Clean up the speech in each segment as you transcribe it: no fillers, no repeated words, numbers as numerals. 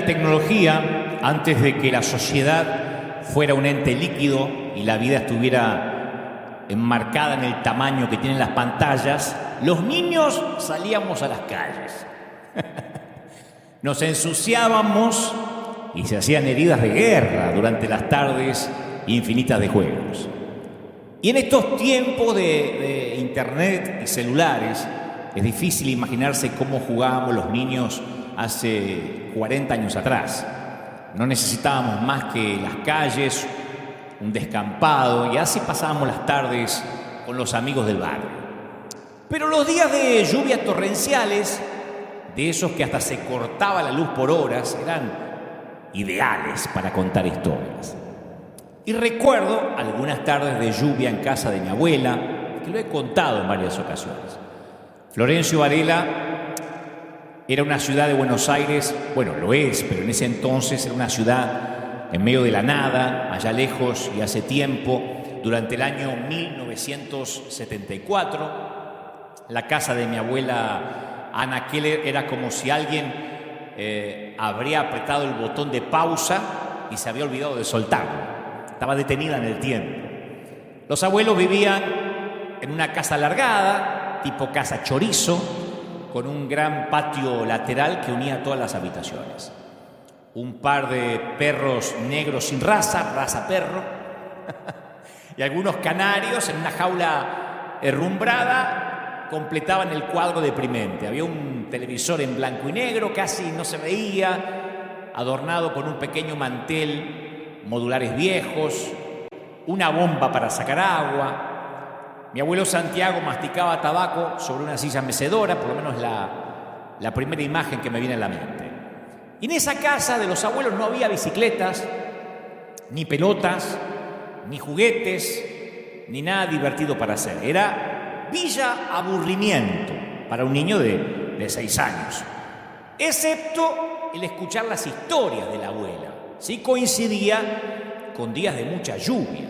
la tecnología, antes de que la sociedad fuera un ente líquido y la vida estuviera enmarcada en el tamaño que tienen las pantallas, los niños salíamos a las calles. Nos ensuciábamos y se hacían heridas de guerra durante las tardes infinitas de juegos. Y en estos tiempos de internet y celulares, es difícil imaginarse cómo jugábamos los niños hace 40 años atrás. No necesitábamos más que las calles, un descampado, y así pasábamos las tardes con los amigos del barrio. Pero los días de lluvias torrenciales, de esos que hasta se cortaba la luz por horas, eran ideales para contar historias. Y recuerdo algunas tardes de lluvia en casa de mi abuela, que lo he contado en varias ocasiones. Florencio Varela era una ciudad de Buenos Aires, bueno, lo es, pero en ese entonces era una ciudad en medio de la nada, allá lejos y hace tiempo, durante el año 1974. La casa de mi abuela Ana Keller era como si alguien habría apretado el botón de pausa y se había olvidado de soltarlo. Estaba detenida en el tiempo. Los abuelos vivían en una casa alargada, tipo casa chorizo, con un gran patio lateral que unía todas las habitaciones. Un par de perros negros sin raza perro, y algunos canarios en una jaula herrumbrada completaban el cuadro deprimente. Había un televisor en blanco y negro, casi no se veía, adornado con un pequeño mantel, modulares viejos, una bomba para sacar agua. Mi abuelo Santiago masticaba tabaco sobre una silla mecedora, por lo menos la primera imagen que me viene a la mente. Y en esa casa de los abuelos no había bicicletas, ni pelotas, ni juguetes, ni nada divertido para hacer. Era villa aburrimiento para un niño de 6 años. Excepto el escuchar las historias de la abuela. Sí coincidía con días de mucha lluvia.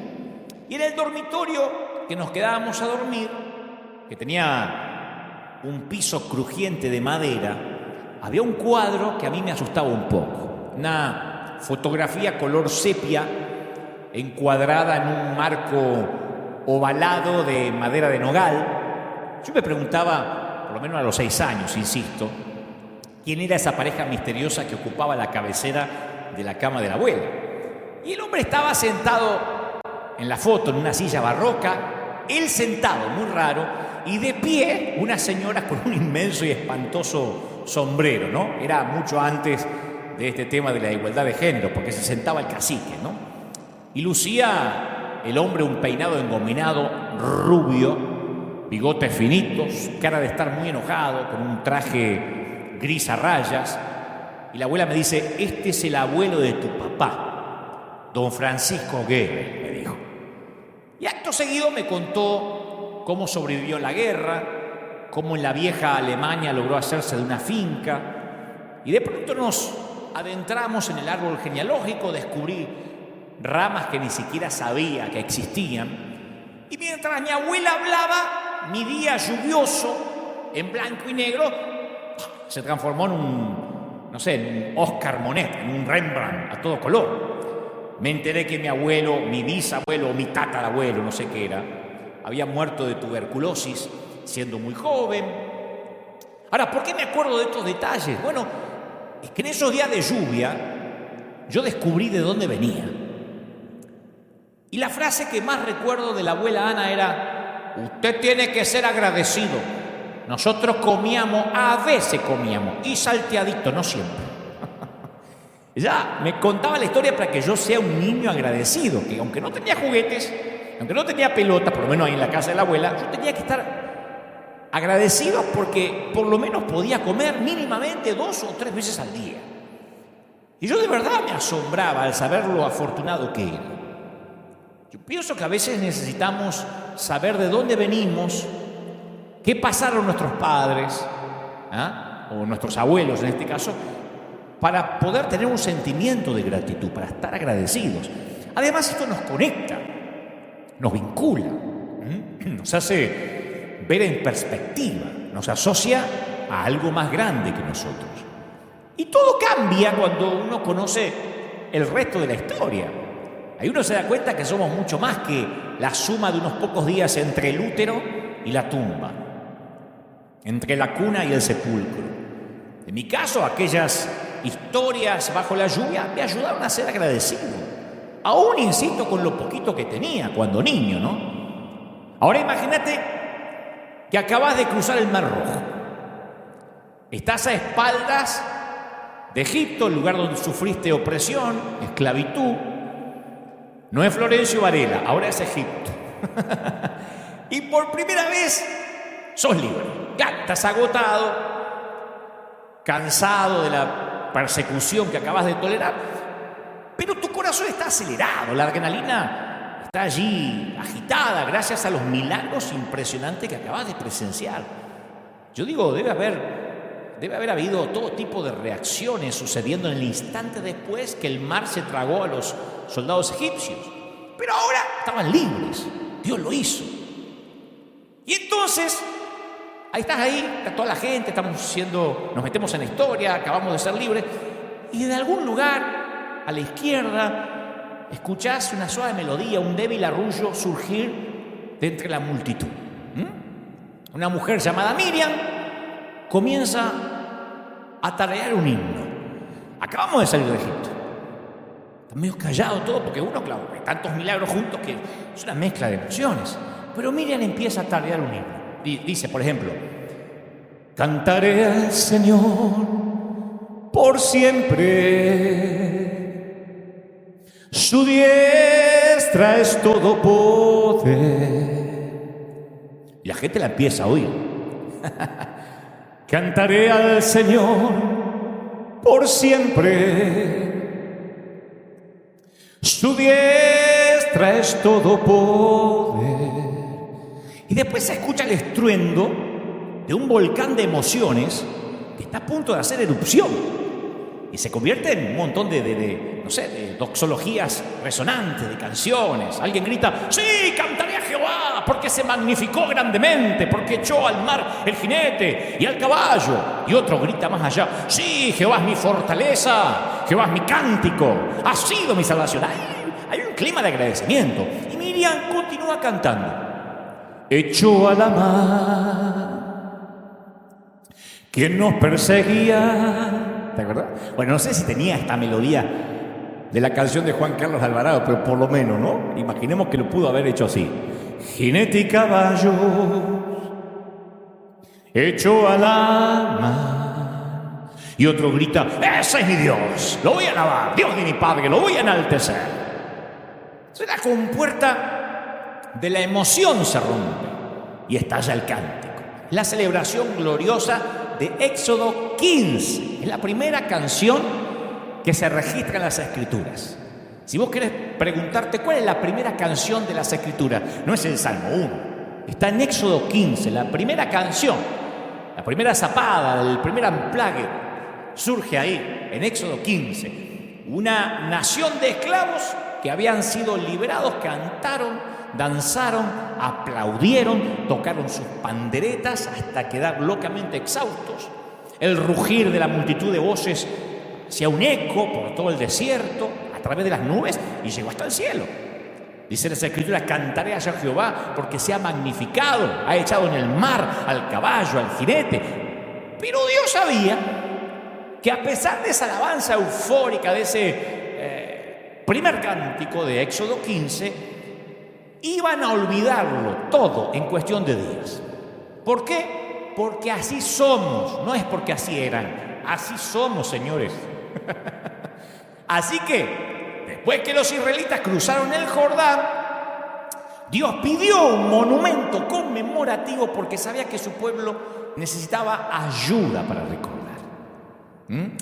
Y en el dormitorio que nos quedábamos a dormir, que tenía un piso crujiente de madera, había un cuadro que a mí me asustaba un poco. Una fotografía color sepia encuadrada en un marco ovalado de madera de nogal. Yo me preguntaba, por lo menos a los 6 años, insisto, quién era esa pareja misteriosa que ocupaba la cabecera de la cama de la abuela. Y el hombre estaba sentado en la foto, en una silla barroca, él sentado, muy raro, y de pie una señora con un inmenso y espantoso sombrero, ¿no? Era mucho antes de este tema de la igualdad de género, porque se sentaba el cacique, ¿no? Y lucía el hombre un peinado engominado, rubio, bigotes finitos, cara de estar muy enojado, con un traje gris a rayas. Y la abuela me dice: este es el abuelo de tu papá, don Francisco Goebel, me dijo. Y acto seguido me contó cómo sobrevivió la guerra, cómo en la vieja Alemania logró hacerse de una finca. Y de pronto nos adentramos en el árbol genealógico, descubrí ramas que ni siquiera sabía que existían. Y mientras mi abuela hablaba, mi día lluvioso, en blanco y negro, se transformó en un Oscar Monet, en un Rembrandt a todo color. Me enteré que mi abuelo, mi bisabuelo o mi tatarabuelo, no sé qué era, había muerto de tuberculosis siendo muy joven. Ahora, ¿por qué me acuerdo de estos detalles? Bueno, es que en esos días de lluvia yo descubrí de dónde venía. Y la frase que más recuerdo de la abuela Ana era: usted tiene que ser agradecido. Nosotros comíamos, a veces comíamos, y salteadito, no siempre. Ya me contaba la historia para que yo sea un niño agradecido, que aunque no tenía juguetes, aunque no tenía pelota, por lo menos ahí en la casa de la abuela, yo tenía que estar agradecido porque por lo menos podía comer mínimamente 2 o 3 veces al día. Y yo de verdad me asombraba al saber lo afortunado que era. Yo pienso que a veces necesitamos saber de dónde venimos, qué pasaron nuestros padres, o nuestros abuelos en este caso, para poder tener un sentimiento de gratitud, para estar agradecidos. Además, esto nos conecta, nos vincula, nos hace ver en perspectiva, nos asocia a algo más grande que nosotros. Y todo cambia cuando uno conoce el resto de la historia. Ahí uno se da cuenta que somos mucho más que la suma de unos pocos días entre el útero y la tumba, entre la cuna y el sepulcro. En mi caso, aquellas historias bajo la lluvia me ayudaron a ser agradecido. Aún, insisto, con lo poquito que tenía cuando niño, ¿no? Ahora imagínate que acabas de cruzar el Mar Rojo. Estás a espaldas de Egipto, el lugar donde sufriste opresión, esclavitud. No es Florencio Varela, ahora es Egipto. Y por primera vez sos libre. Ya estás agotado, cansado de la persecución que acabas de tolerar, pero tu corazón está acelerado, la adrenalina está allí agitada gracias a los milagros impresionantes que acabas de presenciar. Yo digo, debe haber habido todo tipo de reacciones sucediendo en el instante después que el mar se tragó a los soldados egipcios. Pero ahora estaban libres. Dios lo hizo. Y entonces, ahí está toda la gente, nos metemos en la historia, acabamos de ser libres. Y de algún lugar, a la izquierda, escuchás una suave melodía, un débil arrullo surgir de entre la multitud. Una mujer llamada Miriam comienza a tararear un himno. Acabamos de salir de Egipto. Está medio callado todo porque uno, claro, hay tantos milagros juntos que es una mezcla de emociones. Pero Miriam empieza a tararear un himno. Dice, por ejemplo, cantaré al Señor por siempre. Su diestra es todo poder. Y la gente la empieza a oír. Cantaré al Señor por siempre. Su diestra es todo poder. Y después se escucha el estruendo de un volcán de emociones que está a punto de hacer erupción. Y se convierte en un montón de doxologías resonantes, de canciones. Alguien grita, sí, cantaré a Jehová, porque se magnificó grandemente, porque echó al mar el jinete y al caballo. Y otro grita más allá, sí, Jehová es mi fortaleza, Jehová es mi cántico, ha sido mi salvación. Hay un clima de agradecimiento. Y Miriam continúa cantando. Echó a la mar quien nos perseguía. ¿Te acuerdas? Bueno, no sé si tenía esta melodía de la canción de Juan Carlos Alvarado, pero por lo menos, ¿no? Imaginemos que lo pudo haber hecho así. Jinete y caballo echó a la mar. Y otro grita, ese es mi Dios, lo voy a alabar, Dios de mi Padre, lo voy a enaltecer. Es la compuerta de la emoción se rompe y estalla el cántico. La celebración gloriosa de Éxodo 15. Es la primera canción que se registra en las Escrituras. Si vos querés preguntarte cuál es la primera canción de las Escrituras, no es el Salmo 1. Está en Éxodo 15, la primera canción, la primera zapada, el primer amplague, surge ahí, en Éxodo 15. Una nación de esclavos que habían sido liberados, cantaron, danzaron, aplaudieron, tocaron sus panderetas hasta quedar locamente exhaustos. El rugir de la multitud de voces hacía un eco por todo el desierto, a través de las nubes, y llegó hasta el cielo. Dice las Escrituras, cantaré a Jehová porque se ha magnificado, ha echado en el mar al caballo, al jinete. Pero Dios sabía que a pesar de esa alabanza eufórica, de ese primer cántico de Éxodo 15, iban a olvidarlo todo en cuestión de días. ¿Por qué? Porque así somos, no es porque así eran, así somos, señores. Así que, después que los israelitas cruzaron el Jordán, Dios pidió un monumento conmemorativo porque sabía que su pueblo necesitaba ayuda para recordar.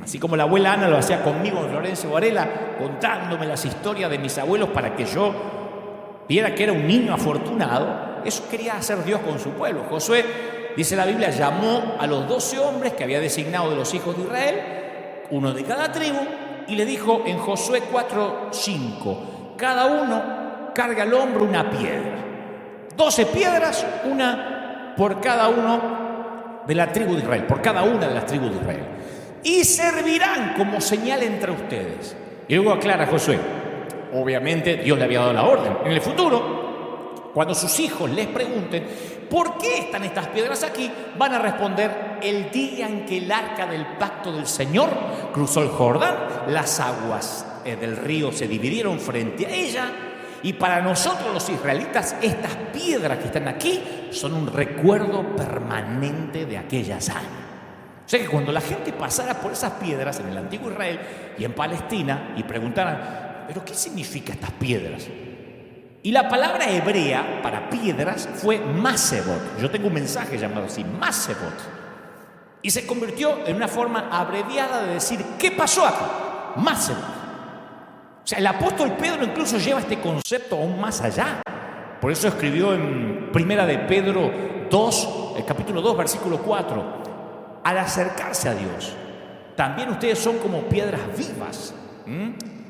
Así como la abuela Ana lo hacía conmigo, Florencio Varela, contándome las historias de mis abuelos para que yo viera que era un niño afortunado. Eso quería hacer Dios con su pueblo. Josué, dice la Biblia, llamó a los 12 hombres que había designado de los hijos de Israel, uno de cada tribu, y le dijo en Josué 4:5, cada uno carga al hombro una piedra. 12 piedras, una por cada uno de la tribu de Israel, por cada una de las tribus de Israel. y servirán como señal entre ustedes. Y luego aclara Josué, obviamente Dios le había dado la orden. En el futuro, cuando sus hijos les pregunten ¿por qué están estas piedras aquí?, van a responder: el día en que el arca del pacto del Señor cruzó el Jordán, las aguas del río se dividieron frente a ella, y para nosotros los israelitas estas piedras que están aquí son un recuerdo permanente de aquella hazaña. O sea que cuando la gente pasara por esas piedras en el antiguo Israel y en Palestina y preguntaran: ¿pero qué significan estas piedras? Y la palabra hebrea para piedras fue masebot. Yo tengo un mensaje llamado así, masebot. Y se convirtió en una forma abreviada de decir ¿qué pasó aquí? Masebot. O sea, el apóstol Pedro incluso lleva este concepto aún más allá. Por eso escribió en Primera de Pedro 2, el capítulo 2, versículo 4. Al acercarse a Dios, también ustedes son como piedras vivas,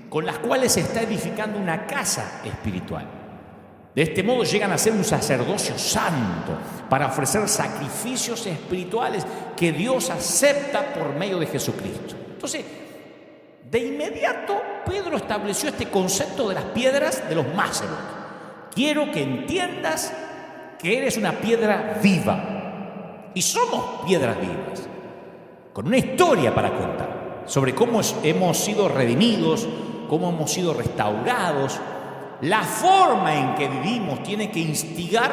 con las cuales se está edificando una casa espiritual. De este modo llegan a ser un sacerdocio santo para ofrecer sacrificios espirituales que Dios acepta por medio de Jesucristo. Entonces, de inmediato Pedro estableció este concepto de las piedras de los masebot. Quiero que entiendas que eres una piedra viva. Y somos piedras vivas, con una historia para contar sobre cómo hemos sido redimidos, cómo hemos sido restaurados. La forma en que vivimos tiene que instigar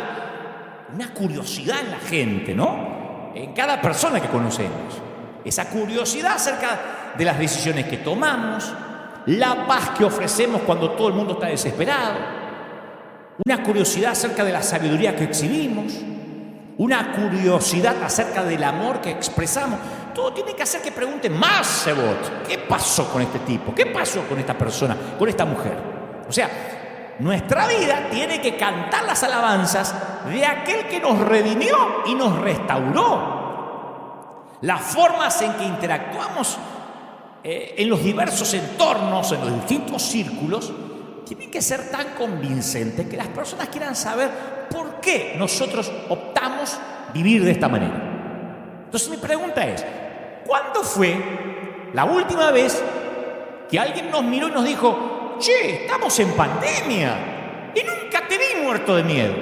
una curiosidad en la gente, ¿no? En cada persona que conocemos. Esa curiosidad acerca de las decisiones que tomamos, la paz que ofrecemos cuando todo el mundo está desesperado, una curiosidad acerca de la sabiduría que exhibimos, una curiosidad acerca del amor que expresamos. Todo tiene que hacer que pregunten: masebot, ¿qué pasó con este tipo? ¿Qué pasó con esta persona, con esta mujer? O sea, nuestra vida tiene que cantar las alabanzas de aquel que nos redimió y nos restauró. Las formas en que interactuamos en los diversos entornos, en los distintos círculos, tienen que ser tan convincentes que las personas quieran saber por qué nosotros optamos vivir de esta manera. Entonces mi pregunta es: ¿cuándo fue la última vez que alguien nos miró y nos dijo: che, estamos en pandemia y nunca te vi muerto de miedo,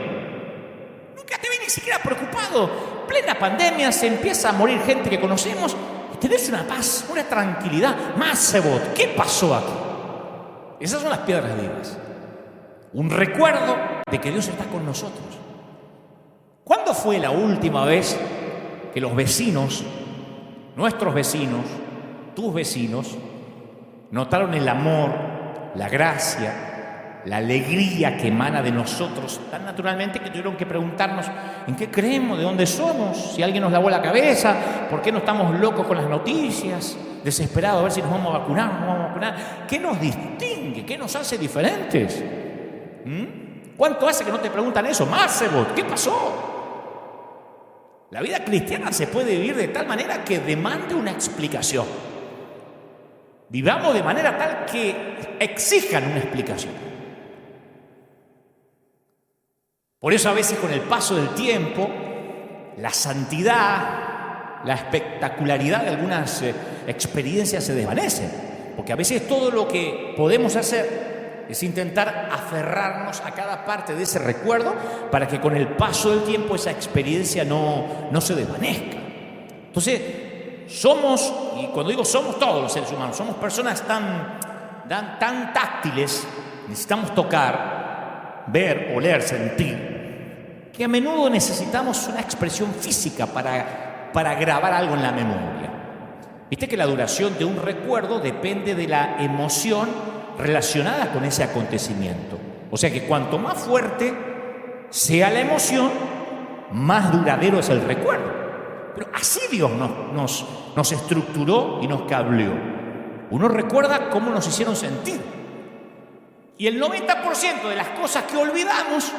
nunca te vi ni siquiera preocupado? Plena pandemia, se empieza a morir gente que conocemos y tenés una paz, una tranquilidad. Masebot, ¿qué pasó aquí? Esas son las piedras vivas. Un recuerdo de que Dios está con nosotros. ¿Cuándo fue la última vez que los vecinos, nuestros vecinos, tus vecinos, notaron el amor, la gracia, la alegría que emana de nosotros tan naturalmente que tuvieron que preguntarnos: ¿en qué creemos? ¿De dónde somos? Si alguien nos lavó la cabeza, ¿por qué no estamos locos con las noticias? Desesperados a ver si nos vamos a vacunar o no nos vamos a vacunar. ¿Qué nos distingue? ¿Qué nos hace diferentes? ¿Cuánto hace que no te preguntan eso? Masebot, ¿qué pasó? La vida cristiana se puede vivir de tal manera que demande una explicación. Vivamos de manera tal que exijan una explicación. Por eso a veces con el paso del tiempo, la santidad, la espectacularidad de algunas experiencias se desvanecen. Porque a veces todo lo que podemos hacer es intentar aferrarnos a cada parte de ese recuerdo para que con el paso del tiempo esa experiencia no se desvanezca. Entonces, somos, y cuando digo somos, todos los seres humanos, somos personas tan táctiles, necesitamos tocar, ver, oler, sentir, que a menudo necesitamos una expresión física para grabar algo en la memoria. Viste que la duración de un recuerdo depende de la emoción relacionada con ese acontecimiento. O sea que cuanto más fuerte sea la emoción, más duradero es el recuerdo. Pero así Dios nos estructuró y nos cableó. Uno recuerda cómo nos hicieron sentir. Y el 90% de las cosas que olvidamos,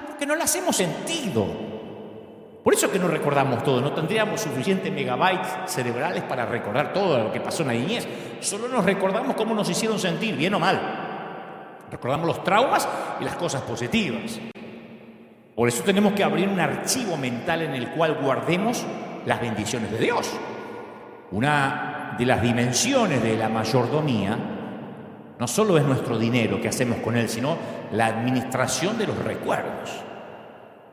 porque no las hemos sentido. Por eso que no recordamos todo, no tendríamos suficientes megabytes cerebrales para recordar todo lo que pasó en la niñez. Solo nos recordamos cómo nos hicieron sentir, bien o mal. Recordamos los traumas y las cosas positivas. Por eso tenemos que abrir un archivo mental en el cual guardemos las bendiciones de Dios. Una de las dimensiones de la mayordomía no solo es nuestro dinero que hacemos con él, sino la administración de los recuerdos.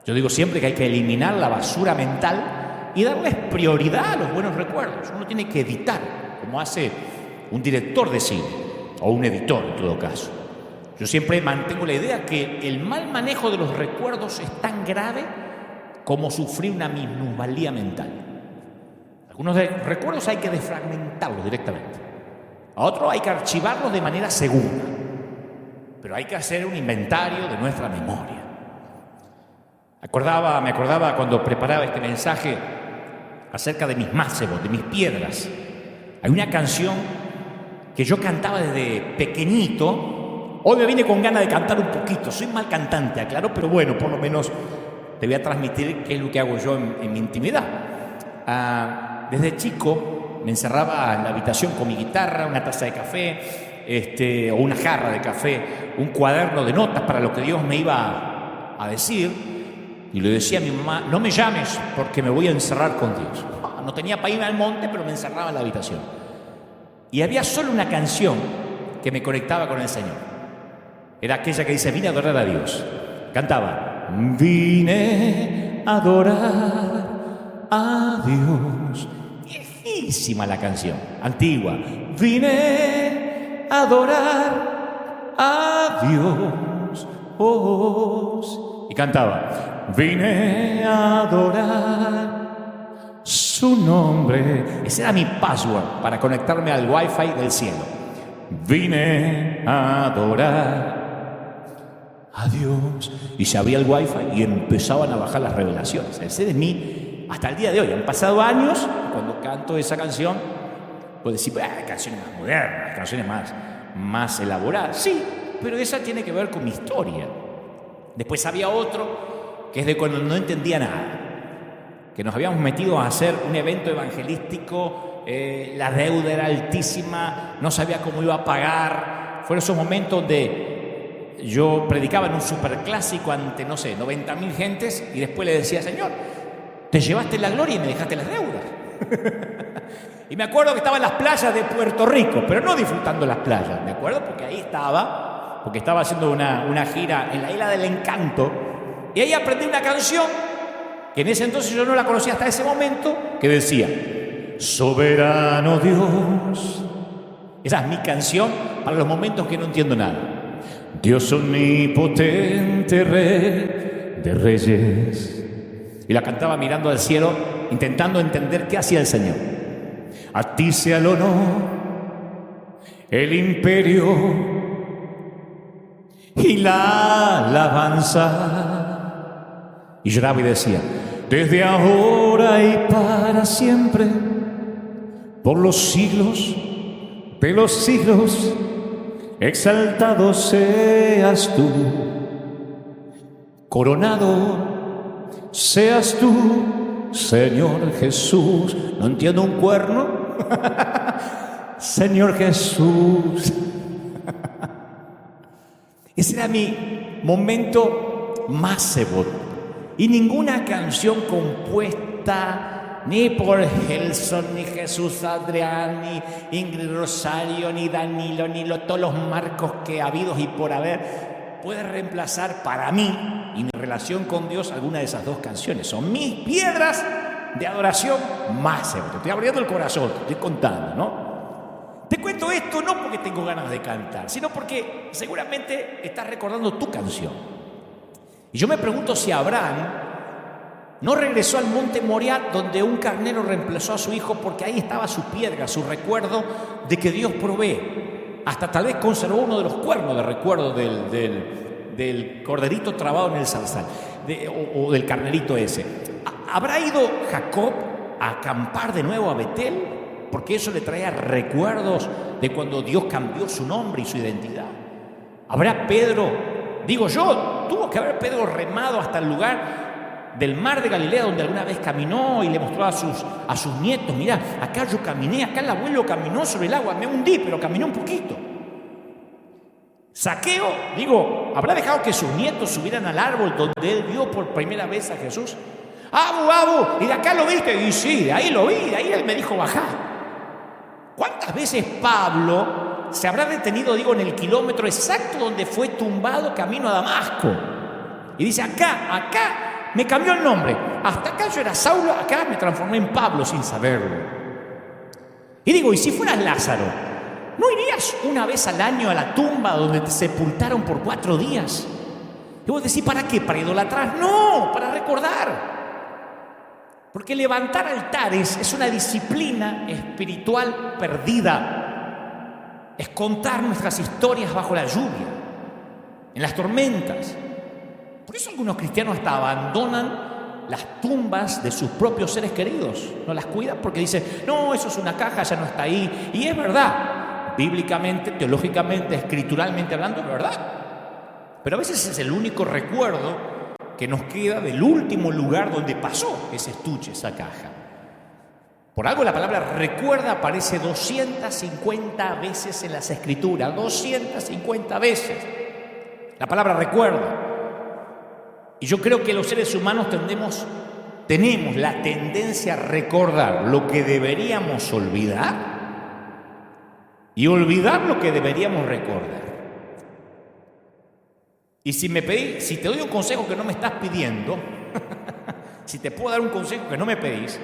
Yo digo siempre que hay que eliminar la basura mental y darles prioridad a los buenos recuerdos. Uno tiene que editar, como hace un director de cine, o un editor en todo caso. Yo siempre mantengo la idea que el mal manejo de los recuerdos es tan grave como sufrir una minusvalía mental. Algunos recuerdos hay que desfragmentarlos directamente. A otros hay que archivarlos de manera segura. Pero hay que hacer un inventario de nuestra memoria. Me acordaba cuando preparaba este mensaje acerca de mis mácebos, de mis piedras. Hay una canción que yo cantaba desde pequeñito. Hoy me vine con ganas de cantar un poquito. Soy mal cantante, aclaro, pero bueno, por lo menos te voy a transmitir qué es lo que hago yo en mi intimidad. Desde chico me encerraba en la habitación con mi guitarra, una taza de café, o una jarra de café, un cuaderno de notas para lo que Dios me iba a decir. Y le decía a mi mamá, no me llames porque me voy a encerrar con Dios. No tenía para irme al monte, pero me encerraba en la habitación. Y había solo una canción que me conectaba con el Señor. Era aquella que dice, vine a adorar a Dios. Cantaba, vine a adorar a Dios. Viejísima la canción, antigua. Vine a adorar a Dios. Y cantaba, vine a adorar su nombre. Ese era mi password para conectarme al Wi-Fi del cielo. Vine a adorar a Dios. Y se abría el Wi-Fi y empezaban a bajar las revelaciones. Ese de mí hasta el día de hoy. Han pasado años. Cuando canto esa canción, puedo decir, canciones más modernas, canciones más elaboradas. Sí, pero esa tiene que ver con mi historia. Después había otro que es de cuando no entendía nada, que nos habíamos metido a hacer un evento evangelístico, la deuda era altísima, no sabía cómo iba a pagar. Fueron esos momentos donde yo predicaba en un superclásico ante, 90.000 gentes y después le decía, Señor, te llevaste la gloria y me dejaste las deudas. Y me acuerdo que estaba en las playas de Puerto Rico, pero no disfrutando las playas, me acuerdo porque ahí porque estaba haciendo una gira en la Isla del Encanto, y ahí aprendí una canción que en ese entonces yo no la conocía hasta ese momento, que decía, soberano Dios. Esa es mi canción para los momentos que no entiendo nada. Dios omnipotente, Rey de reyes. Y la cantaba mirando al cielo, intentando entender qué hacía el Señor. A ti sea el honor, el imperio y la alabanza. Y lloraba y decía, desde ahora y para siempre, por los siglos de los siglos, exaltado seas tú, coronado seas tú, Señor Jesús. No entiendo un cuerno. Señor Jesús. Ese era mi momento mácebo. Y ninguna canción compuesta ni por Gelson, ni Jesús Adrián, ni Ingrid Rosario, ni Danilo, ni todos los marcos que ha habido y por haber puede reemplazar para mí y mi relación con Dios alguna de esas dos canciones. Son mis piedras de adoración máximo. Te estoy abriendo el corazón, te estoy contando, ¿no? Te cuento esto no porque tengo ganas de cantar, sino porque seguramente estás recordando tu canción. Y yo me pregunto si Abraham no regresó al monte Moriah, donde un carnero reemplazó a su hijo, porque ahí estaba su piedra, su recuerdo de que Dios provee. Hasta tal vez conservó uno de los cuernos de recuerdo del corderito trabado en el zarzal, o del carnerito ese. ¿Habrá ido Jacob a acampar de nuevo a Betel? Porque eso le traía recuerdos de cuando Dios cambió su nombre y su identidad. ¿Habrá Pedro? Digo yo, tuvo que haber Pedro remado hasta el lugar del mar de Galilea donde alguna vez caminó y le mostró a sus nietos, mirá, acá yo caminé, acá el abuelo caminó sobre el agua, me hundí, pero caminé un poquito. Zaqueo, digo, ¿habrá dejado que sus nietos subieran al árbol donde él vio por primera vez a Jesús? Abu, ¿y de acá lo viste? Y sí, de ahí lo vi, de ahí él me dijo, bajá. ¿Cuántas veces Pablo se habrá detenido, en el kilómetro exacto donde fue tumbado camino a Damasco? Y dice, acá me cambió el nombre. Hasta acá yo era Saulo, acá me transformé en Pablo sin saberlo. Y digo, ¿y si fueras Lázaro? ¿No irías una vez al año a la tumba donde te sepultaron por 4 días? Y vos decís, ¿para qué? ¿Para idolatrar? No, para recordar. Porque levantar altares es una disciplina espiritual perdida. Es contar nuestras historias bajo la lluvia, en las tormentas. Por eso algunos cristianos hasta abandonan las tumbas de sus propios seres queridos. No las cuidan porque dicen, no, eso es una caja, ya no está ahí. Y es verdad, bíblicamente, teológicamente, escrituralmente hablando, es verdad. Pero a veces es el único recuerdo que nos queda del último lugar donde pasó ese estuche, esa caja. Por algo la palabra recuerda aparece 250 veces en las Escrituras, 250 veces. La palabra recuerda. Y yo creo que los seres humanos tenemos la tendencia a recordar lo que deberíamos olvidar y olvidar lo que deberíamos recordar. Y si te doy un consejo que no me estás pidiendo, si te puedo dar un consejo que no me pedís,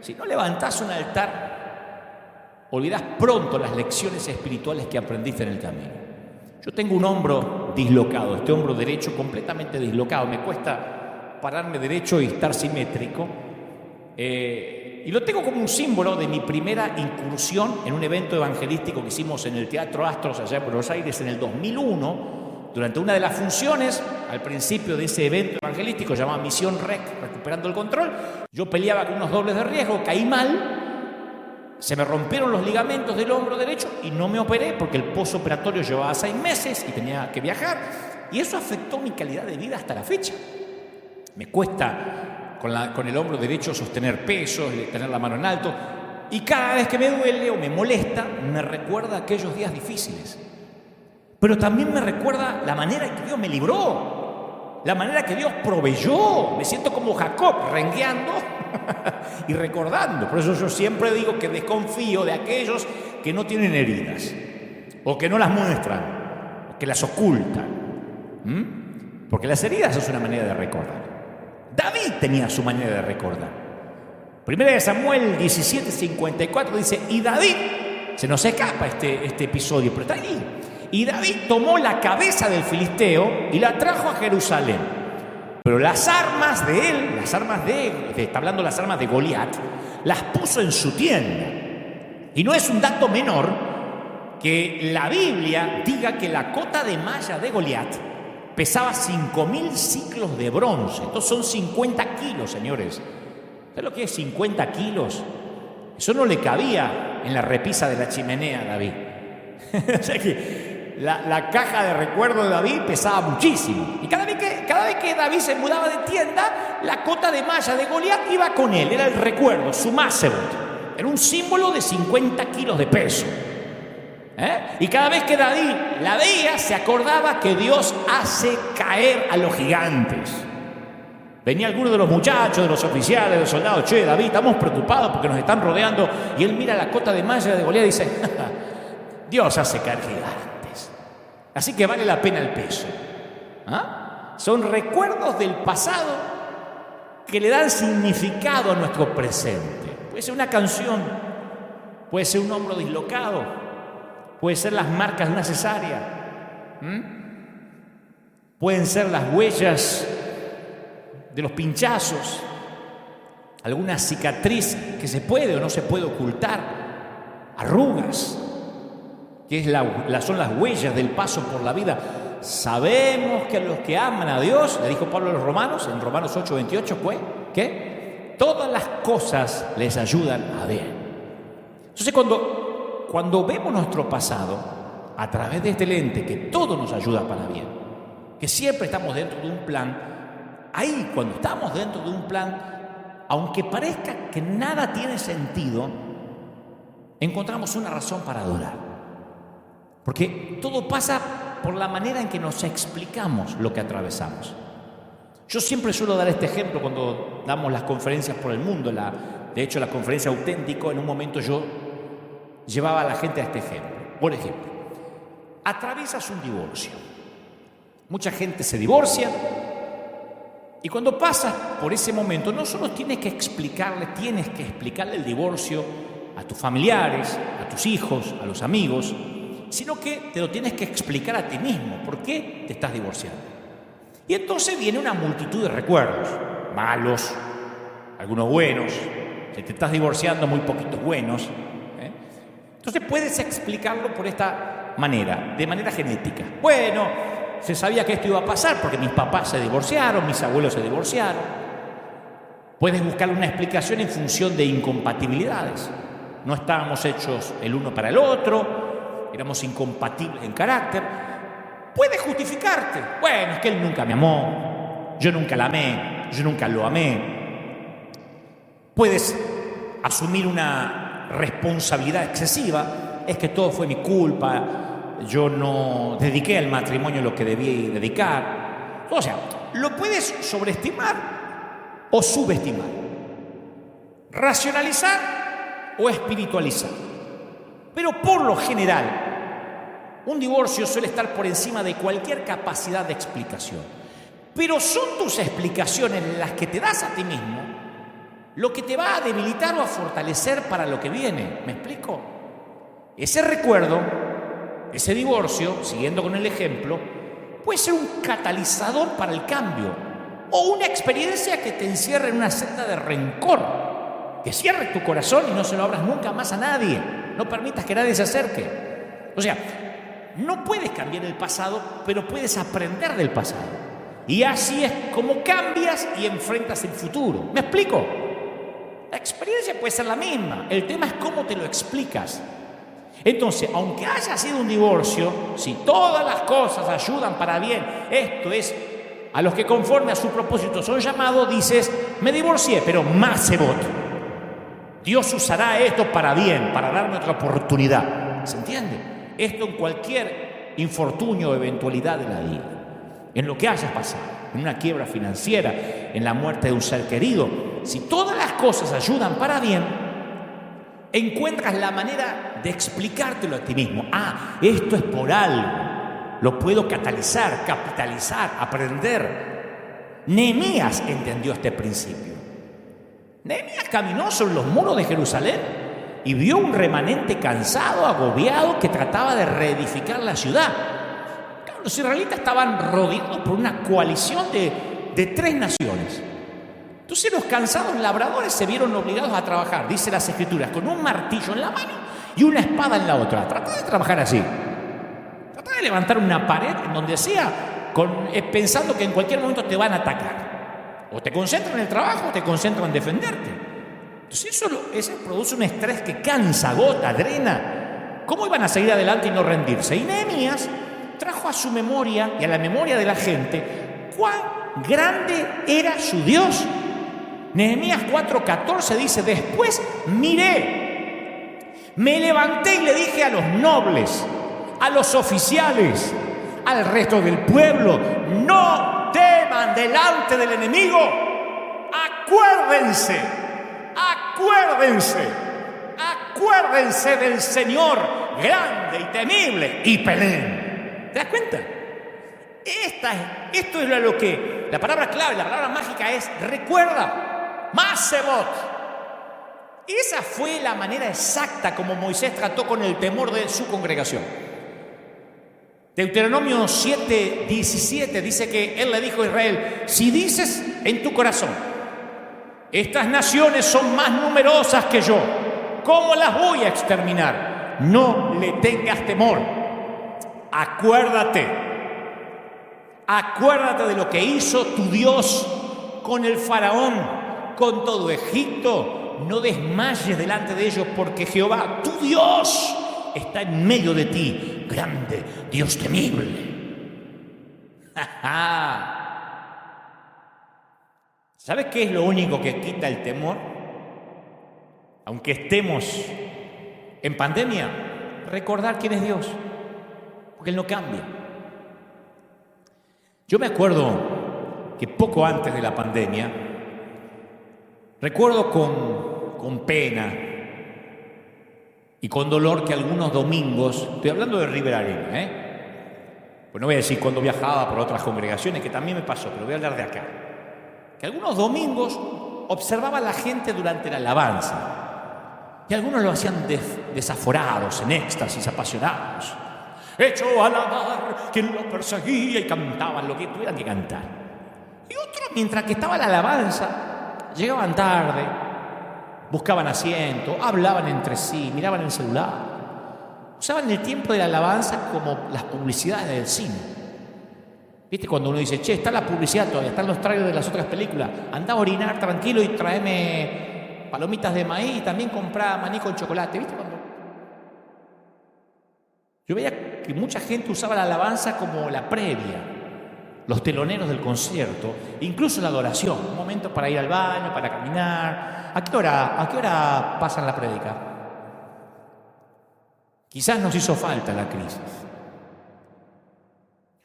si no levantás un altar, olvidás pronto las lecciones espirituales que aprendiste en el camino. Yo tengo un hombro dislocado, este hombro derecho completamente dislocado, me cuesta pararme derecho y estar simétrico, y lo tengo como un símbolo de mi primera incursión en un evento evangelístico que hicimos en el Teatro Astros allá en Buenos Aires en el 2001. Durante una de las funciones, al principio de ese evento evangelístico llamado Misión REC, Recuperando el Control, yo peleaba con unos dobles de riesgo, caí mal, se me rompieron los ligamentos del hombro derecho y no me operé porque el postoperatorio llevaba 6 meses y tenía que viajar, y eso afectó mi calidad de vida hasta la fecha. Me cuesta con el hombro derecho sostener pesos, tener la mano en alto, y cada vez que me duele o me molesta, me recuerda aquellos días difíciles. Pero también me recuerda la manera en que Dios me libró, la manera que Dios proveyó. Me siento como Jacob, rengueando y recordando. Por eso yo siempre digo que desconfío de aquellos que no tienen heridas, o que no las muestran, o que las ocultan. Porque las heridas es una manera de recordar. David tenía su manera de recordar. Primera de Samuel 17:54 dice, y David, se nos escapa este episodio, pero está ahí. Y David tomó la cabeza del filisteo y la trajo a Jerusalén. Pero las armas de él, está hablando las armas de Goliat, las puso en su tienda. Y no es un dato menor que la Biblia diga que la cota de malla de Goliat pesaba 5.000 ciclos de bronce. Estos son 50 kilos, señores. ¿Sabes lo que es 50 kilos? Eso no le cabía en la repisa de la chimenea a David. O sea que la caja de recuerdo de David pesaba muchísimo. Y cada vez que David se mudaba de tienda, la cota de malla de Goliat iba con él. Era el recuerdo, su Macebot. Era un símbolo de 50 kilos de peso. Y cada vez que David la veía, se acordaba que Dios hace caer a los gigantes. Venía alguno de los muchachos, de los oficiales, de los soldados, che, David, estamos preocupados porque nos están rodeando. Y él mira la cota de malla de Goliat y dice, Dios hace caer gigantes. Así que vale la pena el peso. Son recuerdos del pasado que le dan significado a nuestro presente. Puede ser una canción, puede ser un hombro dislocado, puede ser las marcas de una cesárea, pueden ser las huellas de los pinchazos, alguna cicatriz que se puede o no se puede ocultar, arrugas, que son las huellas del paso por la vida. Sabemos que los que aman a Dios, le dijo Pablo a los romanos, en Romanos 8:28, que todas las cosas les ayudan a bien. Entonces cuando vemos nuestro pasado a través de este lente, que todo nos ayuda para bien, que siempre estamos dentro de un plan, ahí cuando estamos dentro de un plan, aunque parezca que nada tiene sentido, encontramos una razón para adorar. Porque todo pasa por la manera en que nos explicamos lo que atravesamos. Yo siempre suelo dar este ejemplo cuando damos las conferencias por el mundo. De hecho, la conferencia Auténtico, en un momento yo llevaba a la gente a este ejemplo. Por ejemplo, atraviesas un divorcio. Mucha gente se divorcia y cuando pasas por ese momento no solo tienes que explicarle el divorcio a tus familiares, a tus hijos, a los amigos, sino que te lo tienes que explicar a ti mismo. ¿Por qué te estás divorciando? Y entonces viene una multitud de recuerdos, malos, algunos buenos. Si te estás divorciando, muy poquitos buenos. Entonces puedes explicarlo por esta manera, de manera genética. Bueno, se sabía que esto iba a pasar porque mis papás se divorciaron, mis abuelos se divorciaron. Puedes buscar una explicación en función de incompatibilidades. No estábamos hechos el uno para el otro, éramos incompatibles en carácter. Puedes justificarte. Bueno, es que él nunca me amó, yo nunca la amé, yo nunca lo amé. Puedes asumir una responsabilidad excesiva. Es que todo fue mi culpa, yo no dediqué al matrimonio lo que debí dedicar. O sea, lo puedes sobreestimar o subestimar, racionalizar o espiritualizar. Pero por lo general, un divorcio suele estar por encima de cualquier capacidad de explicación. Pero son tus explicaciones, las que te das a ti mismo, lo que te va a debilitar o a fortalecer para lo que viene. ¿Me explico? Ese recuerdo, ese divorcio, siguiendo con el ejemplo, puede ser un catalizador para el cambio o una experiencia que te encierre en una senda de rencor, que cierre tu corazón y no se lo abras nunca más a nadie. No permitas que nadie se acerque. O sea, no puedes cambiar el pasado, pero puedes aprender del pasado. Y así es como cambias y enfrentas el futuro. ¿Me explico? La experiencia puede ser la misma. El tema es cómo te lo explicas. Entonces, aunque haya sido un divorcio, si todas las cosas ayudan para bien, esto es, a los que conforme a su propósito son llamados, dices, me divorcié, pero más se vota. Dios usará esto para bien, para darme otra oportunidad. ¿Se entiende? Esto en cualquier infortunio o eventualidad de la vida. En lo que hayas pasado, en una quiebra financiera, en la muerte de un ser querido. Si todas las cosas ayudan para bien, encuentras la manera de explicártelo a ti mismo. Ah, esto es por algo. Lo puedo catalizar, capitalizar, aprender. Nehemías entendió este principio. Nehemías caminó sobre los muros de Jerusalén y vio un remanente cansado, agobiado, que trataba de reedificar la ciudad. Claro, los israelitas estaban rodeados por una coalición de 3 naciones. Entonces los cansados labradores se vieron obligados a trabajar, dice las Escrituras, con un martillo en la mano y una espada en la otra. Trata de trabajar así. Trata de levantar una pared en donde sea, pensando que en cualquier momento te van a atacar. O te concentras en el trabajo o te concentras en defenderte. Entonces eso produce un estrés que cansa, agota, drena. ¿Cómo iban a seguir adelante y no rendirse? Y Nehemías trajo a su memoria y a la memoria de la gente cuán grande era su Dios. Nehemías 4:14 dice, después miré, me levanté y le dije a los nobles, a los oficiales, al resto del pueblo, no teman delante del enemigo, acuérdense del Señor grande y temible y peleen. ¿Te das cuenta? Esto es lo que la palabra clave, la palabra mágica es recuerda, Masebot. Esa fue la manera exacta como Moisés trató con el temor de su congregación. Deuteronomio 7:17 dice que él le dijo a Israel, si dices en tu corazón, estas naciones son más numerosas que yo, ¿cómo las voy a exterminar? No le tengas temor. Acuérdate de lo que hizo tu Dios con el faraón, con todo Egipto. No desmayes delante de ellos, porque Jehová, tu Dios, está en medio de ti, grande, Dios temible. ¿Sabes qué es lo único que quita el temor? Aunque estemos en pandemia, recordar quién es Dios, porque Él no cambia. Yo me acuerdo que poco antes de la pandemia, recuerdo con pena Y con dolor que algunos domingos, estoy hablando de River Arena, pues no voy a decir cuando viajaba por otras congregaciones, que también me pasó, pero voy a hablar de acá. Que algunos domingos observaba a la gente durante la alabanza. Y algunos lo hacían desaforados, en éxtasis, apasionados. Hecho alabar quien lo perseguía, y cantaban lo que tuvieran que cantar. Y otros, mientras que estaba la alabanza, llegaban tarde, buscaban asiento, hablaban entre sí, miraban el celular. Usaban el tiempo de la alabanza como las publicidades del cine. ¿Viste? Cuando uno dice, che, está la publicidad todavía, están los trailers de las otras películas, anda a orinar tranquilo y tráeme palomitas de maíz y también comprá maní con chocolate. ¿Viste? Yo veía que mucha gente usaba la alabanza como la previa, los teloneros del concierto, incluso la adoración, un momento para ir al baño, para caminar. ¿A qué hora pasan la prédica? Quizás nos hizo falta la crisis.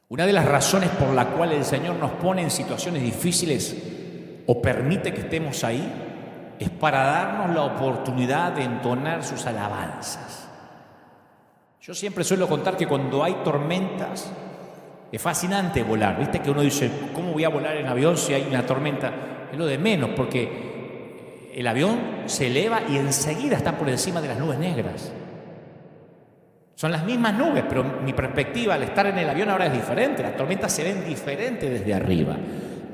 Una de las razones por la cual el Señor nos pone en situaciones difíciles o permite que estemos ahí es para darnos la oportunidad de entonar sus alabanzas. Yo siempre suelo contar que cuando hay tormentas es fascinante volar. ¿Viste? Que uno dice, ¿cómo voy a volar en avión si hay una tormenta? Es lo de menos, porque el avión se eleva y enseguida está por encima de las nubes negras. Son las mismas nubes, pero mi perspectiva al estar en el avión ahora es diferente. Las tormentas se ven diferentes desde arriba.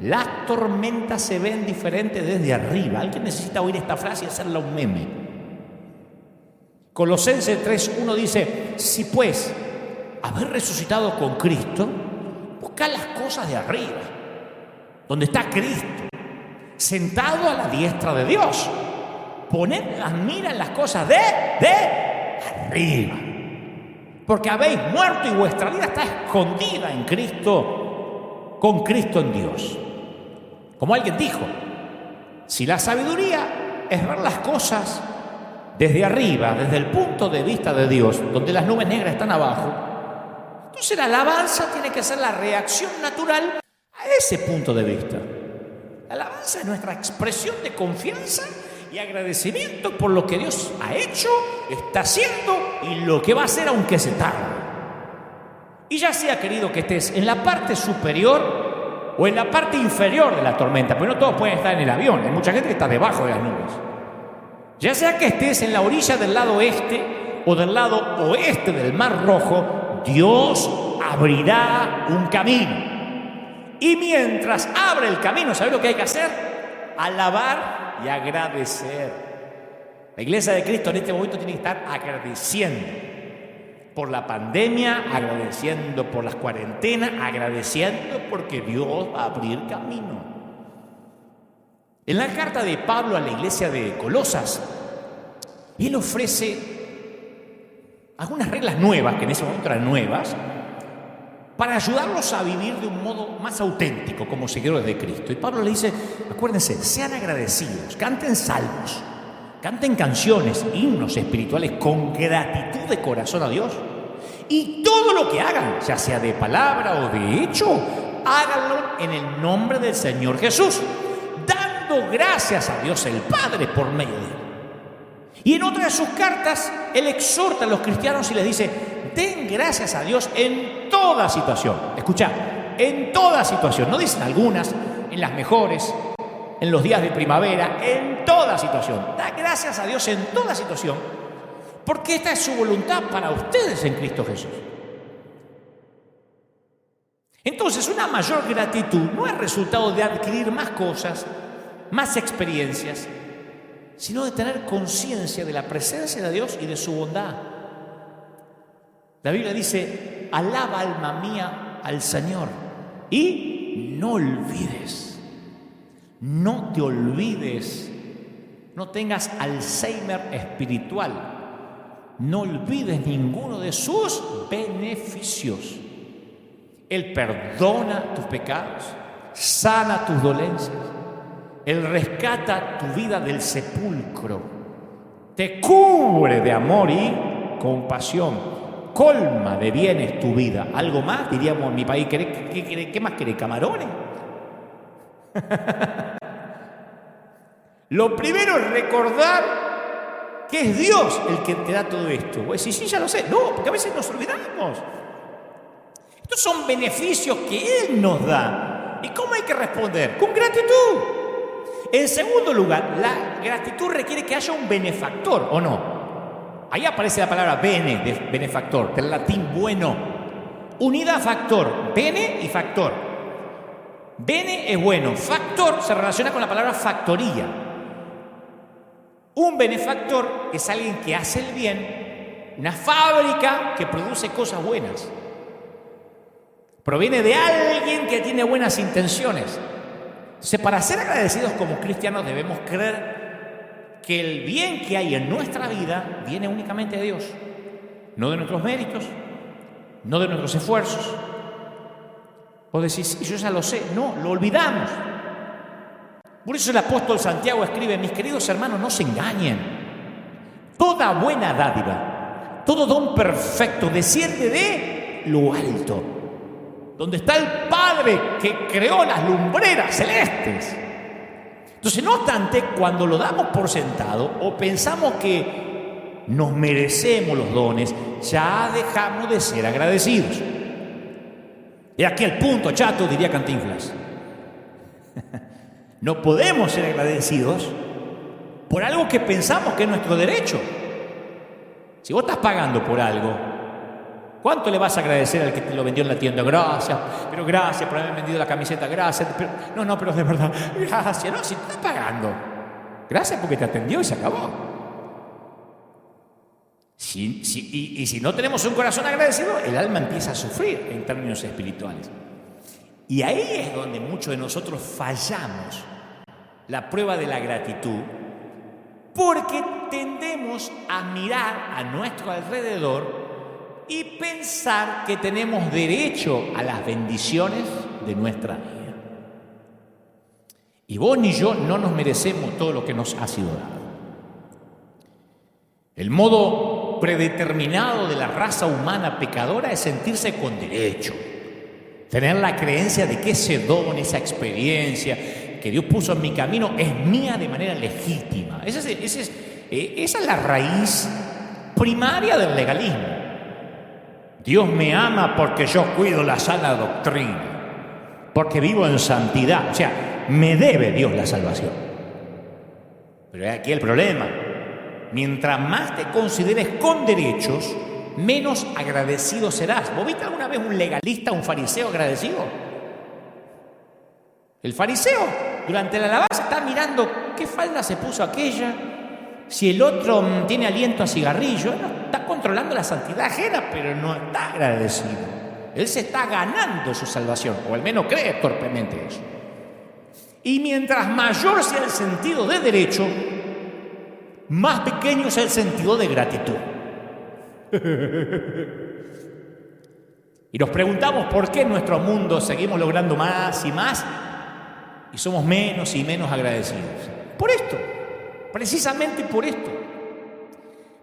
Las tormentas se ven diferentes desde arriba. Alguien necesita oír esta frase y hacerla un meme. Colosenses 3:1 dice, si pues habéis resucitado con Cristo, buscad las cosas de arriba, donde está Cristo, sentado a la diestra de Dios. Poned las miras en las cosas de arriba. Porque habéis muerto y vuestra vida está escondida en Cristo, con Cristo en Dios. Como alguien dijo, si la sabiduría es ver las cosas desde arriba, desde el punto de vista de Dios, donde las nubes negras están abajo, entonces la alabanza tiene que ser la reacción natural a ese punto de vista. La alabanza es nuestra expresión de confianza y agradecimiento por lo que Dios ha hecho, está haciendo y lo que va a hacer aunque se tarde. Y ya sea, querido, que estés en la parte superior o en la parte inferior de la tormenta, porque no todos pueden estar en el avión, hay mucha gente que está debajo de las nubes. Ya sea que estés en la orilla del lado este o del lado oeste del Mar Rojo, Dios abrirá un camino. Y mientras abre el camino, ¿sabes lo que hay que hacer? Alabar y agradecer. La Iglesia de Cristo en este momento tiene que estar agradeciendo por la pandemia, agradeciendo por las cuarentenas, agradeciendo porque Dios va a abrir camino. En la carta de Pablo a la iglesia de Colosas, él ofrece algunas reglas nuevas, que en ese momento eran nuevas, para ayudarlos a vivir de un modo más auténtico como seguidores de Cristo. Y Pablo le dice, acuérdense, sean agradecidos, canten salmos, canten canciones, himnos espirituales con gratitud de corazón a Dios. Y todo lo que hagan, ya sea de palabra o de hecho, háganlo en el nombre del Señor Jesús, dando gracias a Dios el Padre por medio de él. Y en otra de sus cartas, él exhorta a los cristianos y les dice, den gracias a Dios en toda situación. Escuchá, en toda situación, no dicen algunas, en las mejores, en los días de primavera, en toda situación. Da gracias a Dios en toda situación, porque esta es su voluntad para ustedes en Cristo Jesús. Entonces, una mayor gratitud no es resultado de adquirir más cosas, más experiencias, sino de tener conciencia de la presencia de Dios y de su bondad. La Biblia dice, alaba alma mía al Señor y no olvides, no te olvides, no tengas Alzheimer espiritual, no olvides ninguno de sus beneficios. Él perdona tus pecados, sana tus dolencias, Él rescata tu vida del sepulcro, te cubre de amor y compasión, colma de bienes tu vida. ¿Algo más? Diríamos en mi país, ¿qué más querés? ¿Camarones? Lo primero es recordar que es Dios el que te da todo esto. Vos decís, sí, ya lo sé. No, porque a veces nos olvidamos. Estos son beneficios que Él nos da. ¿Y cómo hay que responder? Con gratitud. En segundo lugar, la gratitud requiere que haya un benefactor, ¿o no? Ahí aparece la palabra bene, de benefactor, del latín bueno. Unidad factor, bene y factor. Bene es bueno, factor se relaciona con la palabra factoría. Un benefactor es alguien que hace el bien, una fábrica que produce cosas buenas. Proviene de alguien que tiene buenas intenciones. Entonces, para ser agradecidos como cristianos debemos creer que el bien que hay en nuestra vida viene únicamente de Dios, no de nuestros méritos, no de nuestros esfuerzos. Vos decís, yo ya lo sé. No, lo olvidamos. Por eso el apóstol Santiago escribe, mis queridos hermanos, no se engañen. Toda buena dádiva, todo don perfecto desciende de lo alto, donde está el Padre que creó las lumbreras celestes. Entonces, no obstante, cuando lo damos por sentado o pensamos que nos merecemos los dones, ya dejamos de ser agradecidos. Y aquí el punto, chato, diría Cantinflas. No podemos ser agradecidos por algo que pensamos que es nuestro derecho. Si vos estás pagando por algo, ¿cuánto le vas a agradecer al que te lo vendió en la tienda? Gracias, pero gracias por haberme vendido la camiseta, gracias. Pero, no, pero de verdad, gracias. No, si te estás pagando, gracias porque te atendió y se acabó. Y si no tenemos un corazón agradecido, el alma empieza a sufrir en términos espirituales. Y ahí es donde muchos de nosotros fallamos la prueba de la gratitud, porque tendemos a mirar a nuestro alrededor y pensar que tenemos derecho a las bendiciones de nuestra vida. Y vos ni yo no nos merecemos todo lo que nos ha sido dado. El modo predeterminado de la raza humana pecadora es sentirse con derecho, tener la creencia de que ese don, esa experiencia que Dios puso en mi camino es mía de manera legítima. Esa es la raíz primaria del legalismo. Dios me ama porque yo cuido la sana doctrina, porque vivo en santidad. O sea, me debe Dios la salvación. Pero aquí el problema. Mientras más te consideres con derechos, menos agradecido serás. ¿Vos viste alguna vez un legalista, un fariseo agradecido? El fariseo, durante la alabanza, está mirando qué falda se puso aquella, si el otro tiene aliento a cigarrillo. No, está controlando la santidad ajena, pero no está agradecido. Él se está ganando su salvación, o al menos cree torpemente eso. Y mientras mayor sea el sentido de derecho, más pequeño es el sentido de gratitud. Y nos preguntamos por qué en nuestro mundo seguimos logrando más y más y somos menos y menos agradecidos. Por esto, precisamente por esto.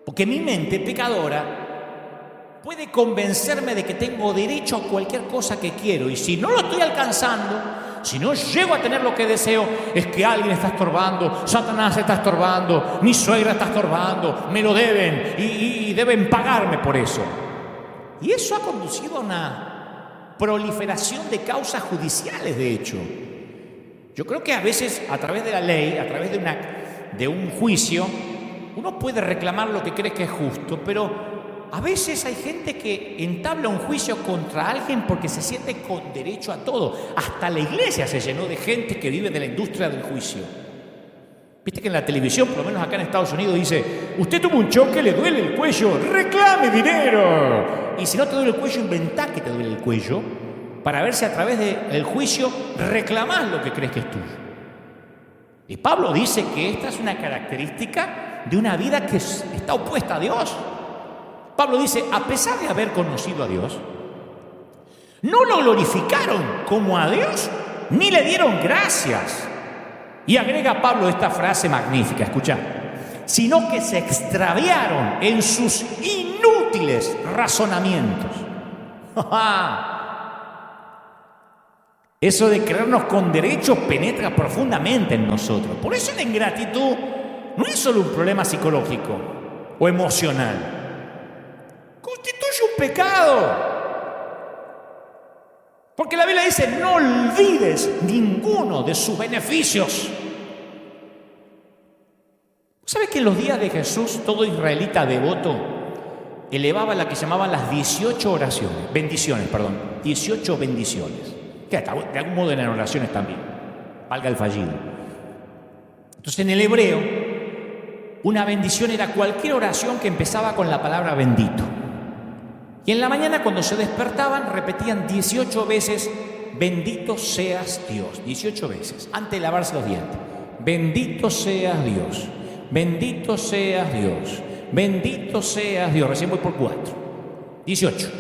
Porque mi mente pecadora puede convencerme de que tengo derecho a cualquier cosa que quiero, y si no lo estoy alcanzando, si no llego a tener lo que deseo, es que alguien está estorbando, Satanás está estorbando, mi suegra está estorbando, me lo deben y deben pagarme por eso. Y eso ha conducido a una proliferación de causas judiciales, de hecho. Yo creo que a veces, a través de la ley, a través de un juicio, uno puede reclamar lo que cree que es justo, pero a veces hay gente que entabla un juicio contra alguien porque se siente con derecho a todo. Hasta la iglesia se llenó de gente que vive de la industria del juicio. Viste que en la televisión, por lo menos acá en Estados Unidos, dice: usted tuvo un choque, le duele el cuello, reclame dinero. Y si no te duele el cuello, inventá que te duele el cuello para ver si a través del juicio reclamás lo que crees que es tuyo. Y Pablo dice que esta es una característica de una vida que está opuesta a Dios. Pablo dice, a pesar de haber conocido a Dios, no lo glorificaron como a Dios, ni le dieron gracias. Y agrega Pablo esta frase magnífica, escucha, sino que se extraviaron en sus inútiles razonamientos. Eso de creernos con derechos penetra profundamente en nosotros. Por eso la ingratitud no es solo un problema psicológico o emocional. Constituye un pecado. Porque la Biblia dice, no olvides ninguno de sus beneficios. ¿Sabes que en los días de Jesús todo israelita devoto elevaba la que llamaban las 18 bendiciones? 18 bendiciones. Que de algún modo eran oraciones también, valga el fallido. Entonces en el hebreo, una bendición era cualquier oración que empezaba con la palabra bendito. Y en la mañana cuando se despertaban repetían 18 veces, bendito seas Dios, 18 veces, antes de lavarse los dientes. Bendito seas Dios, bendito seas Dios, bendito seas Dios. Recién voy por 4, 18.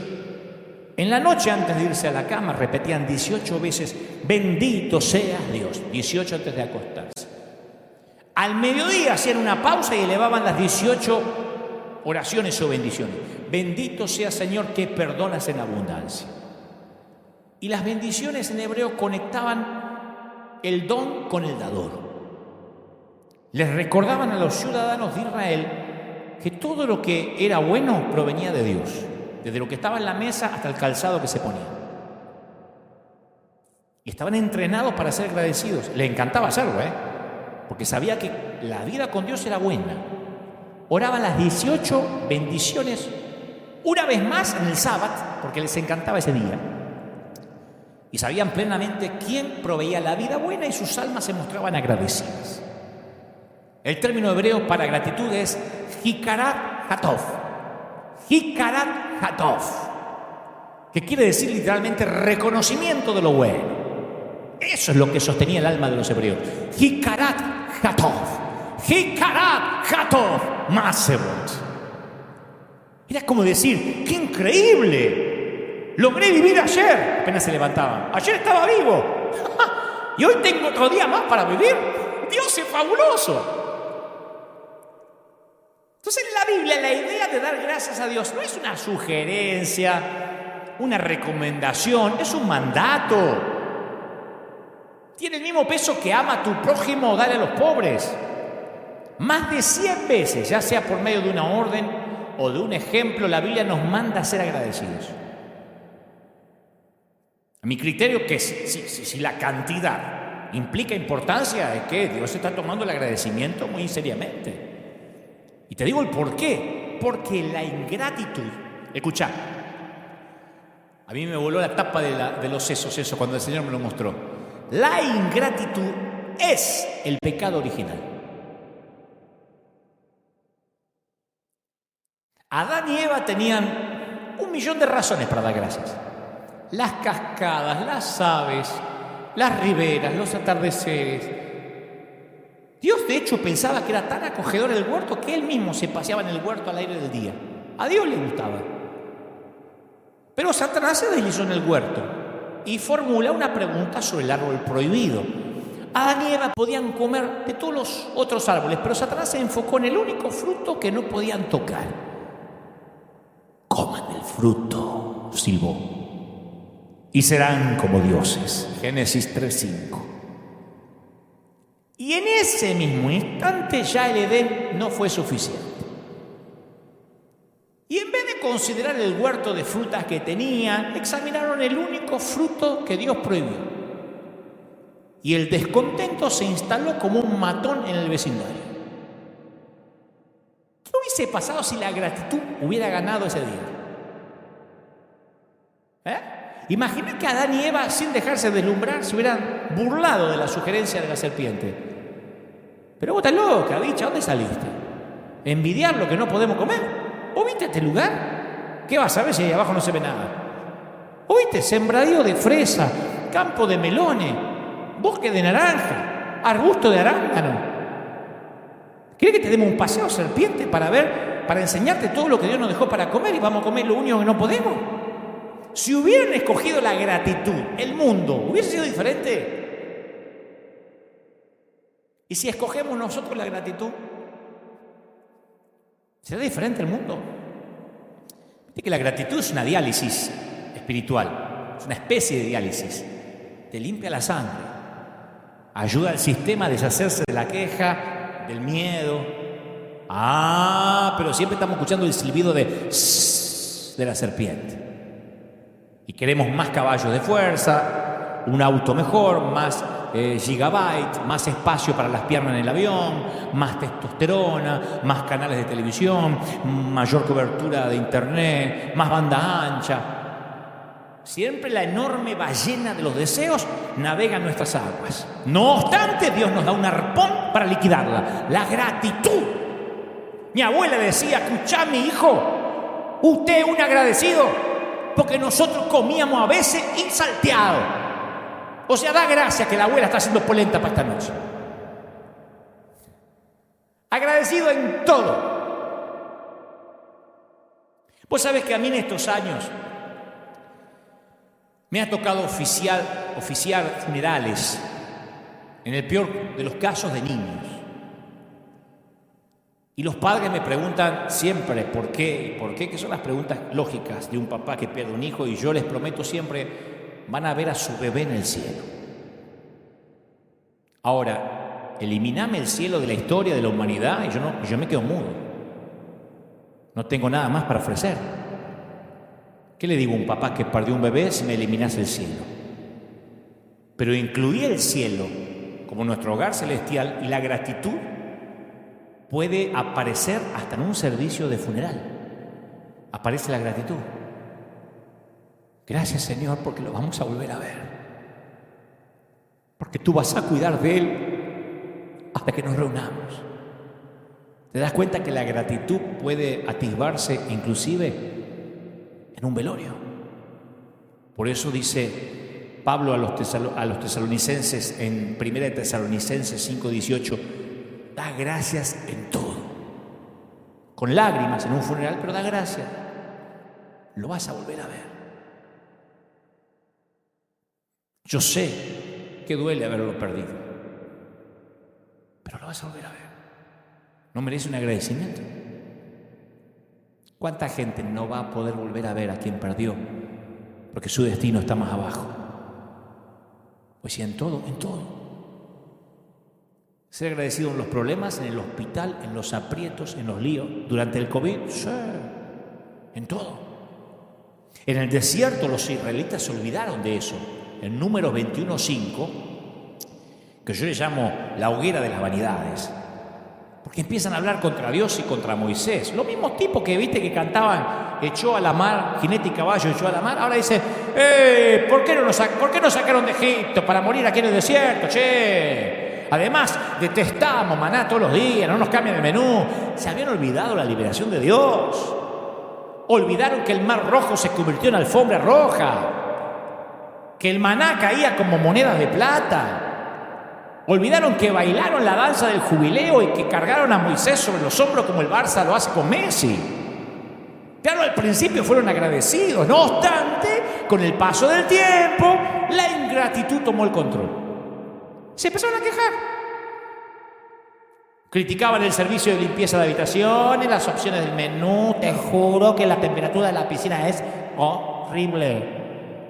En la noche antes de irse a la cama repetían 18 veces, bendito seas Dios, 18 antes de acostarse. Al mediodía hacían una pausa y elevaban las 18 oraciones o bendiciones. Bendito sea Señor que perdonas en abundancia. Y las bendiciones en hebreo conectaban el don con el dador. Les recordaban a los ciudadanos de Israel que todo lo que era bueno provenía de Dios, desde lo que estaba en la mesa hasta el calzado que se ponía. Y estaban entrenados para ser agradecidos. Les encantaba hacerlo, porque sabía que la vida con Dios era buena. Oraban las 18 bendiciones una vez más en el sábado, porque les encantaba ese día. Y sabían plenamente quién proveía la vida buena y sus almas se mostraban agradecidas. El término hebreo para gratitud es hikarat hatov. Hikarat hatov, que quiere decir literalmente reconocimiento de lo bueno. Eso es lo que sostenía el alma de los hebreos. Hikarat hatov. Hikarat hatov masebot. Era como decir, ¡qué increíble! Logré vivir ayer. Apenas se levantaban. Ayer estaba vivo. Y hoy tengo otro día más para vivir. Dios es fabuloso. Entonces en la Biblia la idea de dar gracias a Dios no es una sugerencia, una recomendación, es un mandato. Tiene el mismo peso que ama a tu prójimo o dale a los pobres. Más de 100 veces, ya sea por medio de una orden o de un ejemplo, la Biblia nos manda a ser agradecidos. A mi criterio, que si la cantidad implica importancia, es que Dios está tomando el agradecimiento muy seriamente. Y te digo el por qué. Porque la ingratitud, escuchá, a mí me voló la tapa de los sesos eso cuando el Señor me lo mostró. La ingratitud es el pecado original. Adán y Eva tenían 1.000.000 de razones para dar gracias. Las cascadas, las aves, las riberas, los atardeceres. Dios de hecho pensaba que era tan acogedor el huerto que Él mismo se paseaba en el huerto al aire del día. A Dios le gustaba. Pero Satanás se deslizó en el huerto y formula una pregunta sobre el árbol prohibido. Adán y Eva podían comer de todos los otros árboles, pero Satanás se enfocó en el único fruto que no podían tocar. Coman el fruto, silbó, y serán como dioses. Génesis 3:5. Y en ese mismo instante ya el Edén no fue suficiente. Y en vez de considerar el huerto de frutas que tenían, examinaron el único fruto que Dios prohibió. Y el descontento se instaló como un matón en el vecindario. ¿Qué hubiese pasado si la gratitud hubiera ganado ese día? Imagina que Adán y Eva, sin dejarse deslumbrar, se hubieran burlado de la sugerencia de la serpiente. Pero vos estás loca, bicha, ¿dónde saliste? ¿Envidiar lo que no podemos comer? ¿Vos viste este lugar? ¿Qué vas a ver si ahí abajo no se ve nada? ¿Vos viste sembradío de fresa, campo de melones, bosque de naranja, arbusto de arándano? ¿Querés que te demos un paseo serpiente para enseñarte todo lo que Dios nos dejó para comer y vamos a comer lo único que no podemos? Si hubieran escogido la gratitud, el mundo hubiese sido diferente. Y si escogemos nosotros la gratitud, ¿será diferente el mundo? Viste que la gratitud es una diálisis espiritual, es una especie de diálisis. Te limpia la sangre, ayuda al sistema a deshacerse de la queja, del miedo. Pero siempre estamos escuchando el silbido de la serpiente. Y queremos más caballos de fuerza, un auto mejor, más gigabyte, más espacio para las piernas en el avión, más testosterona, más canales de televisión, mayor cobertura de internet, más banda ancha. Siempre la enorme ballena de los deseos navega en nuestras aguas. No obstante, Dios nos da un arpón para liquidarla: la gratitud. Mi abuela decía: escuchá, mi hijo, usted es un agradecido, porque nosotros comíamos a veces y salteado. O sea, da gracias que la abuela está haciendo polenta para esta noche. Agradecido en todo. Vos sabés que a mí en estos años me ha tocado oficiar funerales, en el peor de los casos, de niños. Y los padres me preguntan siempre ¿por qué? ¿Por qué? Que son las preguntas lógicas de un papá que pierde un hijo, y yo les prometo siempre: van a ver a su bebé en el cielo. Ahora, eliminame el cielo de la historia de la humanidad y yo me quedo mudo. No tengo nada más para ofrecer. ¿Qué le digo a un papá que perdió un bebé si me eliminás el cielo? Pero incluí el cielo como nuestro hogar celestial, y la gratitud puede aparecer hasta en un servicio de funeral. Aparece la gratitud. Gracias, Señor, porque lo vamos a volver a ver. Porque tú vas a cuidar de él hasta que nos reunamos. ¿Te das cuenta que la gratitud puede atisbarse inclusive en un velorio? Por eso dice Pablo a los tesalonicenses en 1 Tesalonicenses 5:18: da gracias en todo. Con lágrimas en un funeral, pero da gracias. Lo vas a volver a ver. Yo sé que duele haberlo perdido, pero lo vas a volver a ver. ¿No merece un agradecimiento? ¿Cuánta gente no va a poder volver a ver a quien perdió porque su destino está más abajo? Pues sí, en todo, en todo. Ser agradecido en los problemas, en el hospital, en los aprietos, en los líos. Durante el COVID, sí, en todo. En el desierto los israelitas se olvidaron de eso. En Números 21:5, que yo le llamo la hoguera de las vanidades, porque empiezan a hablar contra Dios y contra Moisés. Los mismos tipos que viste que cantaban echó a la mar, jinete y caballo echó a la mar, ahora dicen: ¿por qué no sacaron de Egipto para morir aquí en el desierto? Che, además detestamos maná todos los días, no nos cambian el menú. Se habían olvidado la liberación de Dios. Olvidaron que el mar Rojo se convirtió en alfombra roja, que el maná caía como monedas de plata. Olvidaron que bailaron la danza del jubileo y que cargaron a Moisés sobre los hombros como el Barça lo hace con Messi. Claro, al principio fueron agradecidos. No obstante, con el paso del tiempo, la ingratitud tomó el control. Se empezaron a quejar. Criticaban el servicio de limpieza de habitaciones, las opciones del menú. Te juro que la temperatura de la piscina es horrible.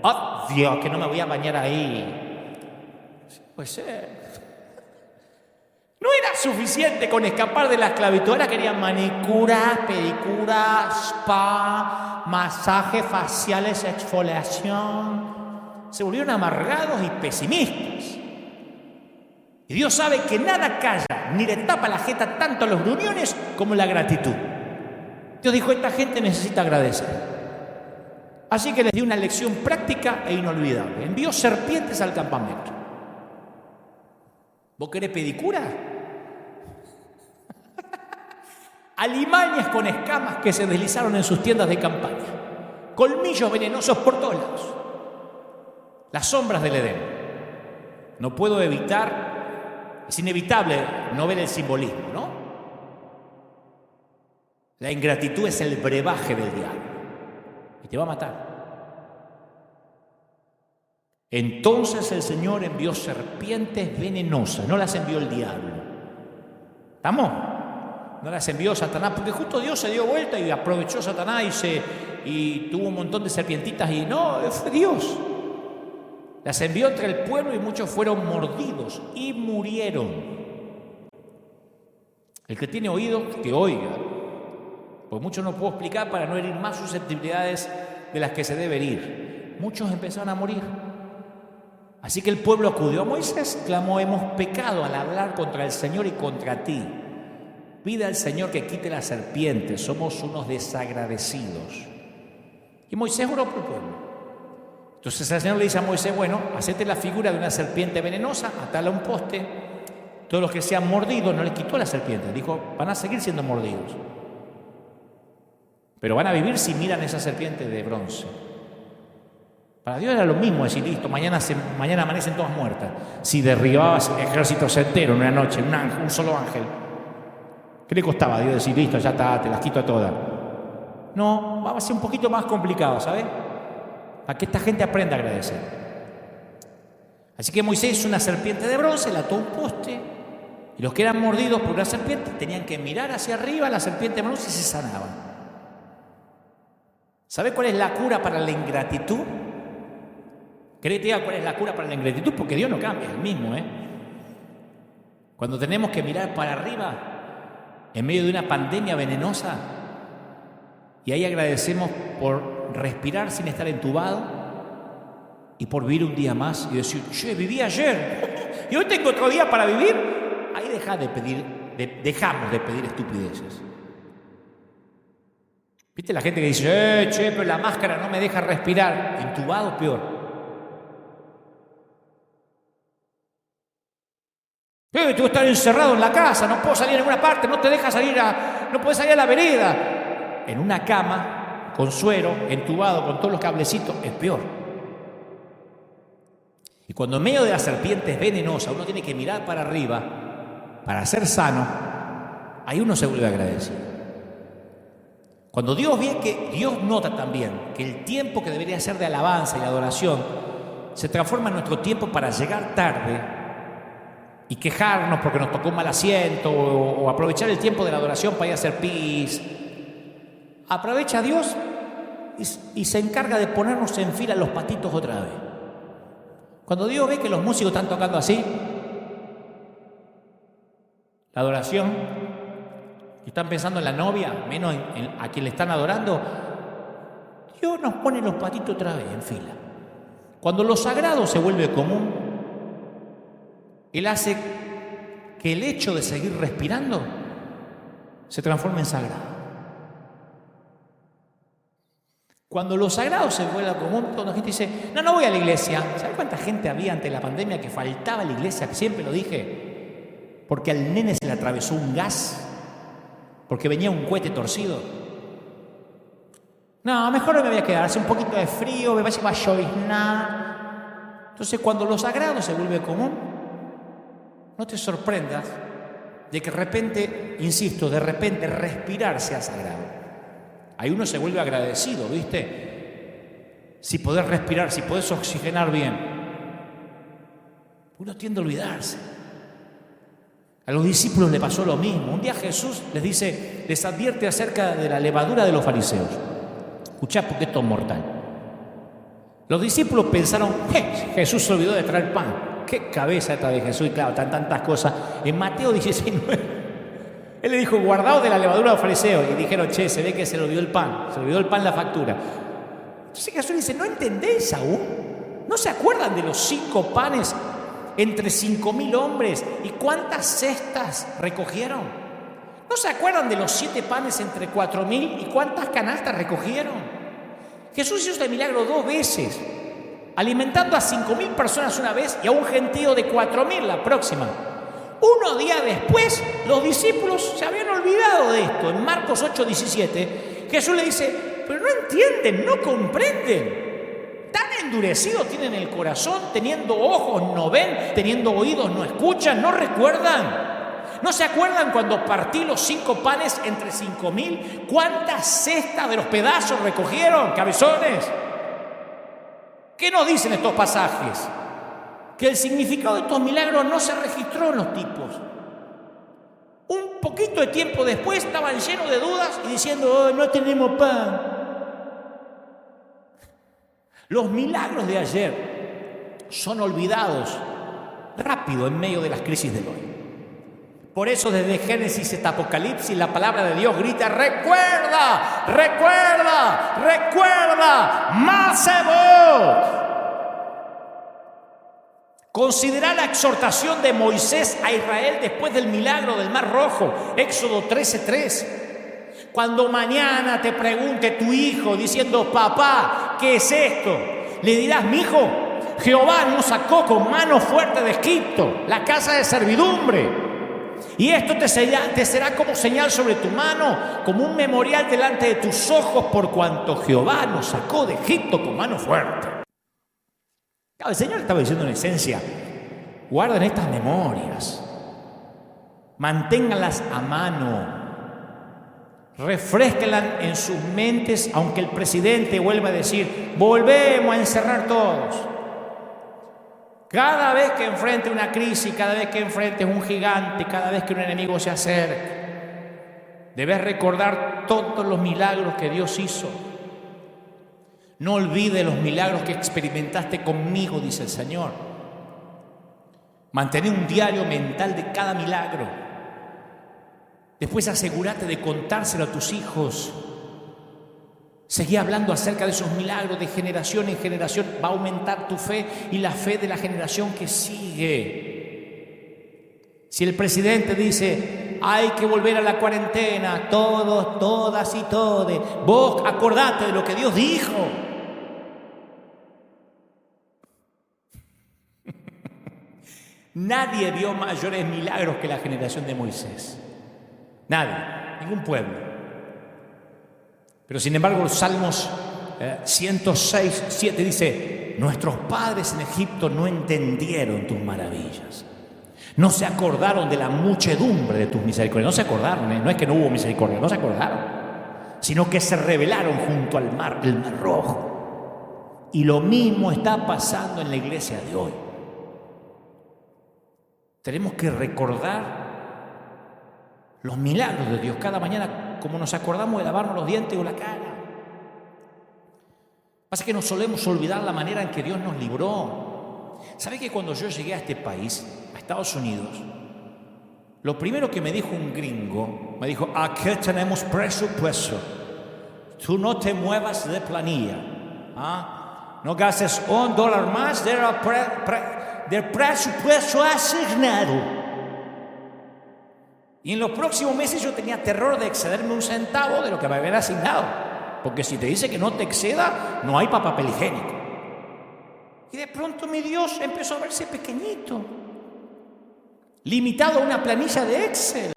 ¡Oh, Dios, que no me voy a bañar ahí! Pues no era suficiente con escapar de la esclavitud. Ahora querían manicura, pedicura, spa, masaje faciales, exfoliación. Se volvieron amargados y pesimistas. Y Dios sabe que nada calla ni le tapa la jeta tanto a los gruñones como la gratitud. Dios dijo: esta gente necesita agradecer. Así que les dio una lección práctica e inolvidable. Envió serpientes al campamento. ¿Vos querés pedicura? Alimañas con escamas que se deslizaron en sus tiendas de campaña. Colmillos venenosos por todos lados. Las sombras del Edén. No puedo evitar, es inevitable no ver el simbolismo, ¿no? La ingratitud es el brebaje del diablo. Y te va a matar. Entonces el Señor envió serpientes venenosas, no las envió el diablo. ¿Estamos? No las envió Satanás, porque justo Dios se dio vuelta y aprovechó Satanás y tuvo un montón de serpientitas, y no, fue Dios. Las envió entre el pueblo y muchos fueron mordidos y murieron. El que tiene oído, que oiga. Pues mucho no puedo explicar para no herir más susceptibilidades de las que se debe herir. Muchos empezaron a morir. Así que el pueblo acudió a Moisés, clamó: hemos pecado al hablar contra el Señor y contra ti. Pide al Señor que quite la serpiente, somos unos desagradecidos. Y Moisés oró por el pueblo. Entonces el Señor le dice a Moisés: bueno, hacete la figura de una serpiente venenosa, atala a un poste. Todos los que sean mordidos, no les quitó la serpiente, dijo: van a seguir siendo mordidos, pero van a vivir si miran esa serpiente de bronce. Para Dios era lo mismo decir: listo, mañana amanecen todas muertas. Si derribabas ejércitos enteros en una noche, un solo ángel, ¿qué le costaba a Dios decir: listo, ya está, te las quito a todas? No, va a ser un poquito más complicado, ¿sabes? Para que esta gente aprenda a agradecer. Así que Moisés hizo una serpiente de bronce, la ató a un poste, y los que eran mordidos por una serpiente tenían que mirar hacia arriba a la serpiente de bronce y se sanaban. ¿Sabe cuál es la cura para la ingratitud? ¿Querés que te diga cuál es la cura para la ingratitud? Porque Dios no cambia, es el mismo, ¿eh? Cuando tenemos que mirar para arriba en medio de una pandemia venenosa y ahí agradecemos por respirar sin estar entubado y por vivir un día más y decir: che, viví ayer y hoy tengo otro día para vivir. Ahí dejamos de pedir estupideces. ¿Viste la gente que dice: che, pero la máscara no me deja respirar? Entubado, peor. Tengo que estar encerrado en la casa, no puedo salir a ninguna parte, no puedes salir a la vereda. En una cama, con suero, entubado, con todos los cablecitos, es peor. Y cuando en medio de la serpiente es venenosa, uno tiene que mirar para arriba para ser sano, ahí uno se vuelve agradecido. Cuando Dios nota también que el tiempo que debería ser de alabanza y adoración se transforma en nuestro tiempo para llegar tarde y quejarnos porque nos tocó un mal asiento o aprovechar el tiempo de la adoración para ir a hacer pis. Aprovecha a Dios y se encarga de ponernos en fila los patitos otra vez. Cuando Dios ve que los músicos están tocando así, la adoración, y están pensando en la novia, menos a quien le están adorando, Dios nos pone los patitos otra vez en fila. Cuando lo sagrado se vuelve común, Él hace que el hecho de seguir respirando se transforme en sagrado. Cuando lo sagrado se vuelve común, toda la gente dice: no voy a la iglesia. ¿Sabe cuánta gente había ante la pandemia que faltaba a la iglesia? Que siempre lo dije, porque al nene se le atravesó un gas, porque venía un cohete torcido. No, mejor no me voy a quedar, hace un poquito de frío, me va a lloviznar. Entonces, cuando lo sagrado se vuelve común, no te sorprendas de que de repente respirar sea sagrado. Ahí uno se vuelve agradecido, ¿viste? Si podés respirar, si podés oxigenar bien. Uno tiende a olvidarse. A los discípulos le pasó lo mismo. Un día Jesús les advierte acerca de la levadura de los fariseos. Escuchá, porque esto es mortal. Los discípulos pensaron: Jesús se olvidó de traer pan. Qué cabeza esta de Jesús, y claro, tantas cosas. En Mateo 16:9, Él le dijo: guardaos de la levadura de los fariseos. Y dijeron: che, se ve que se le olvidó el pan. Se le olvidó el pan la factura. Entonces Jesús dice: ¿no entendéis aún? ¿No se acuerdan de los 5 panes entre 5.000 hombres? ¿Y cuántas cestas recogieron? ¿No se acuerdan de los 7 panes entre 4.000? ¿Y cuántas canastas recogieron? Jesús hizo este milagro 2 veces, alimentando a 5.000 personas una vez y a un gentío de 4.000 la próxima. Unos días después, los discípulos se habían olvidado de esto. En Marcos 8:17, Jesús le dice: pero no entienden, no comprenden. Tan endurecidos tienen el corazón, teniendo ojos no ven, teniendo oídos no escuchan, no recuerdan. ¿No se acuerdan cuando partí los 5 panes entre 5.000? ¿Cuántas cestas de los pedazos recogieron, cabezones? ¿Qué nos dicen estos pasajes? Que el significado de estos milagros no se registró en los tipos. Un poquito de tiempo después estaban llenos de dudas y diciendo: no tenemos pan. Los milagros de ayer son olvidados rápido en medio de las crisis del hoy. Por eso desde Génesis hasta Apocalipsis la palabra de Dios grita: recuerda, recuerda, recuerda, Masebot. Considera la exhortación de Moisés a Israel después del milagro del Mar Rojo, Éxodo 13:3. Cuando mañana te pregunte tu hijo diciendo: papá, ¿qué es esto?, le dirás: mi hijo, Jehová nos sacó con mano fuerte de Egipto, la casa de servidumbre. Y esto te será como señal sobre tu mano, como un memorial delante de tus ojos, por cuanto Jehová nos sacó de Egipto con mano fuerte. El Señor estaba diciendo en esencia: guarden estas memorias, manténganlas a mano, refrésquenlas en sus mentes, aunque el presidente vuelva a decir: volvemos a encerrar todos. Cada vez que enfrente una crisis, cada vez que enfrentes un gigante, cada vez que un enemigo se acerque, debes recordar todos los milagros que Dios hizo. No olvides los milagros que experimentaste conmigo, dice el Señor. Mantén un diario mental de cada milagro. Después asegúrate de contárselo a tus hijos. Seguí hablando acerca de esos milagros de generación en generación. Va a aumentar tu fe y la fe de la generación que sigue. Si el presidente dice: hay que volver a la cuarentena, todos, todas y todes, vos acordate de lo que Dios dijo. Nadie vio mayores milagros que la generación de Moisés. Nadie, ningún pueblo. Pero sin embargo, los Salmos 106:7 dice: nuestros padres en Egipto no entendieron tus maravillas, no se acordaron de la muchedumbre de tus misericordias. No se acordaron, no es que no hubo misericordia, no se acordaron, sino que se rebelaron junto al mar, el Mar Rojo. Y lo mismo está pasando en la iglesia de hoy. Tenemos que recordar los milagros de Dios cada mañana, como nos acordamos de lavarnos los dientes o la cara. Pasa que nos solemos olvidar la manera en que Dios nos libró. ¿Sabe que cuando yo llegué a este país, a Estados Unidos, lo primero que me dijo un gringo, me dijo: aquí tenemos presupuesto, tú no te muevas de planilla, no gastes $1 más del presupuesto asignado. Y en los próximos meses yo tenía terror de excederme un centavo de lo que me habían asignado, porque si te dice que no te exceda, no hay para papel higiénico. Y de pronto mi Dios empezó a verse pequeñito, limitado a una planilla de Excel.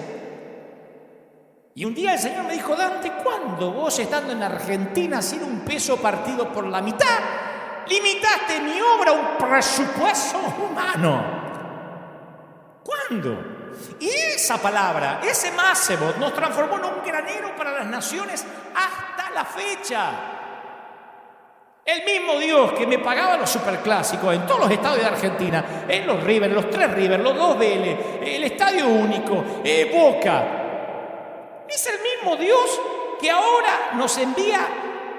Y un día el Señor me dijo: Dante, ¿cuándo vos, estando en Argentina sin un peso partido por la mitad, limitaste mi obra a un presupuesto humano? ¿Cuándo? Y esa palabra, ese Masebot, nos transformó en un granero para las naciones hasta la fecha. El mismo Dios que me pagaba los superclásicos en todos los estadios de Argentina, en los River, los 3 River, los 2 Vélez, el Estadio Único, Boca, es el mismo Dios que ahora nos envía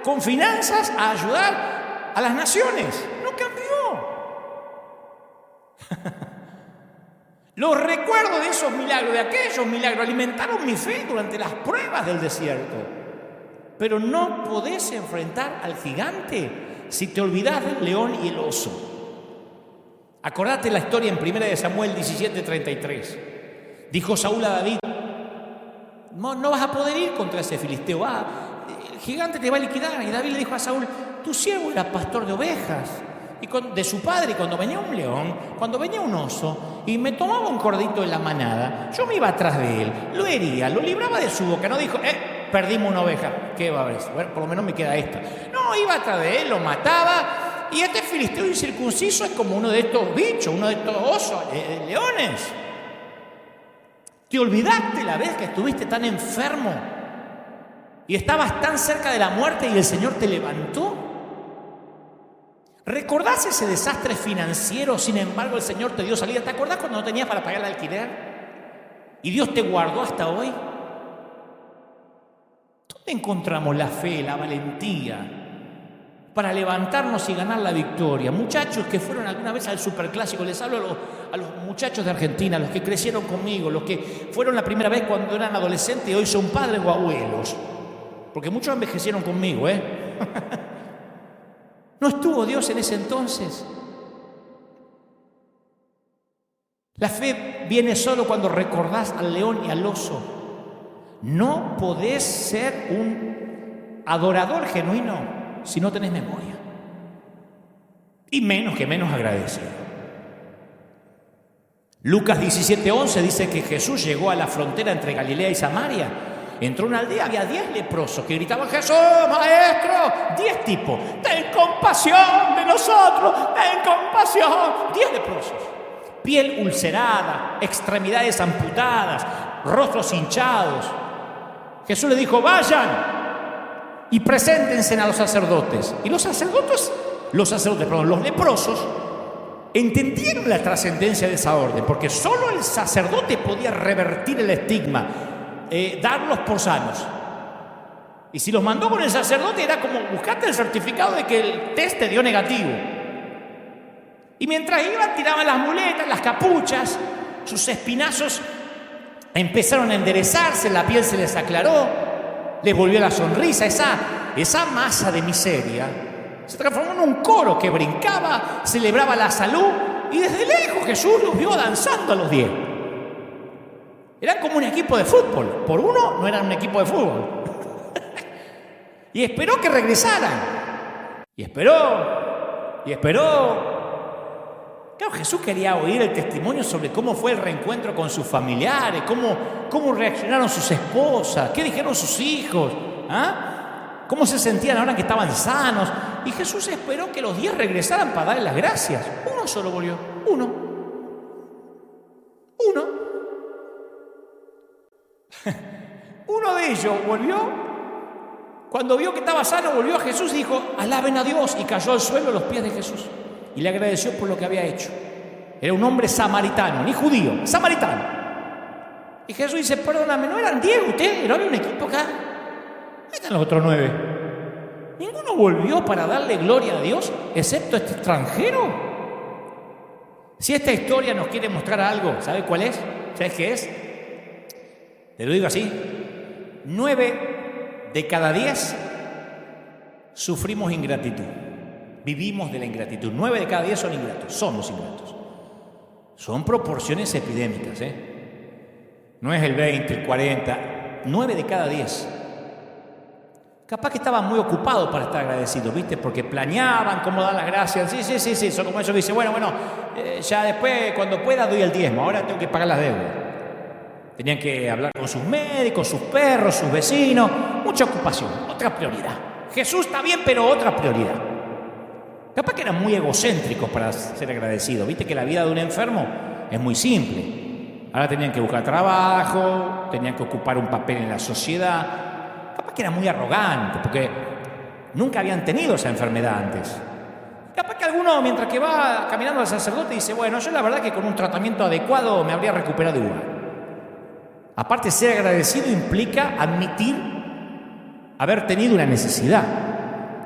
con finanzas a ayudar a las naciones. No cambió. Los recuerdos de esos milagros, de aquellos milagros, alimentaron mi fe durante las pruebas del desierto. Pero no podés enfrentar al gigante si te olvidás del león y el oso. Acordate la historia en 1 Samuel 17:33. Dijo Saúl a David: no vas a poder ir contra ese filisteo, el gigante te va a liquidar. Y David le dijo a Saúl: tu siervo era pastor de ovejas y de su padre, y cuando venía un león, cuando venía un oso y me tomaba un cordito de la manada, yo me iba atrás de él, lo hería, lo libraba de su boca. No dijo: perdimos una oveja, ¿qué va a haber? Bueno, por lo menos me queda esta. No, iba atrás de él, lo mataba. Y este filisteo incircunciso es como uno de estos bichos, uno de estos osos, leones. ¿Te olvidaste la vez que estuviste tan enfermo y estabas tan cerca de la muerte y el Señor te levantó? ¿Recordás ese desastre financiero? Sin embargo, el Señor te dio salida. ¿Te acordás cuando no tenías para pagar el alquiler? Y Dios te guardó hasta hoy. ¿Dónde encontramos la fe, la valentía para levantarnos y ganar la victoria. Muchachos que fueron alguna vez al Superclásico, les hablo a los muchachos de Argentina, los que crecieron conmigo, los que fueron la primera vez cuando eran adolescentes y hoy son padres o abuelos, porque muchos envejecieron conmigo, ¿No estuvo Dios en ese entonces? La fe viene solo cuando recordás al león y al oso. No podés ser un adorador genuino si no tenés memoria. Y menos agradecido. Lucas 17:11 dice que Jesús llegó a la frontera entre Galilea y Samaria. Entró a una aldea, había 10 leprosos que gritaban: ¡Jesús, maestro! 10 tipos. ¡Ten compasión de nosotros! ¡Ten compasión! 10 leprosos. Piel ulcerada, extremidades amputadas, rostros hinchados. Jesús le dijo: vayan y preséntense a los sacerdotes. Y los leprosos entendieron la trascendencia de esa orden, porque solo el sacerdote podía revertir el estigma, darlos por sanos. Y si los mandó con el sacerdote era como: buscate el certificado de que el test te dio negativo. Y mientras iban, tiraban las muletas, las capuchas, sus espinazos empezaron a enderezarse, la piel se les aclaró, les volvió la sonrisa. Esa masa de miseria se transformó en un coro que brincaba, celebraba la salud, y desde lejos Jesús los vio danzando a los 10. Eran como un equipo de fútbol. Por uno no eran un equipo de fútbol. Y esperó que regresaran. Y esperó. Claro, Jesús quería oír el testimonio sobre cómo fue el reencuentro con sus familiares, cómo reaccionaron sus esposas, qué dijeron sus hijos, cómo se sentían ahora que estaban sanos. Y Jesús esperó que los 10 regresaran para darle las gracias. Uno solo volvió. Uno. Uno de ellos volvió. Cuando vio que estaba sano, volvió a Jesús y dijo: alaben a Dios, y cayó al suelo a los pies de Jesús y le agradeció por lo que había hecho. Era un hombre samaritano, ni judío, samaritano. Y Jesús dice: perdóname, ¿no eran 10 ustedes? ¿No había un equipo acá? Ahí están los otros 9. ¿Ninguno volvió para darle gloria a Dios, excepto este extranjero? Si esta historia nos quiere mostrar algo, ¿sabe cuál es? ¿Sabes qué es? Te lo digo así: 9 de cada 10 sufrimos ingratitud. Vivimos de la ingratitud. 9 de cada 10 son ingratos. Somos ingratos. Son proporciones epidémicas, No es el 20, el 40. 9 de cada 10. Capaz que estaban muy ocupados para estar agradecidos, ¿viste? Porque planeaban cómo dar las gracias. Sí. Son como eso que dice: bueno, ya después, cuando pueda, doy el diezmo. Ahora tengo que pagar las deudas. Tenían que hablar con sus médicos, sus perros, sus vecinos. Mucha ocupación. Otra prioridad. Jesús está bien, pero otra prioridad. Capaz que eran muy egocéntricos para ser agradecidos. Viste que la vida de un enfermo es muy simple. Ahora tenían que buscar trabajo, tenían que ocupar un papel en la sociedad. Capaz que eran muy arrogantes, porque nunca habían tenido esa enfermedad antes. Capaz que alguno, mientras que va caminando al sacerdote, dice: bueno, yo la verdad que con un tratamiento adecuado me habría recuperado igual. Aparte, ser agradecido implica admitir haber tenido una necesidad.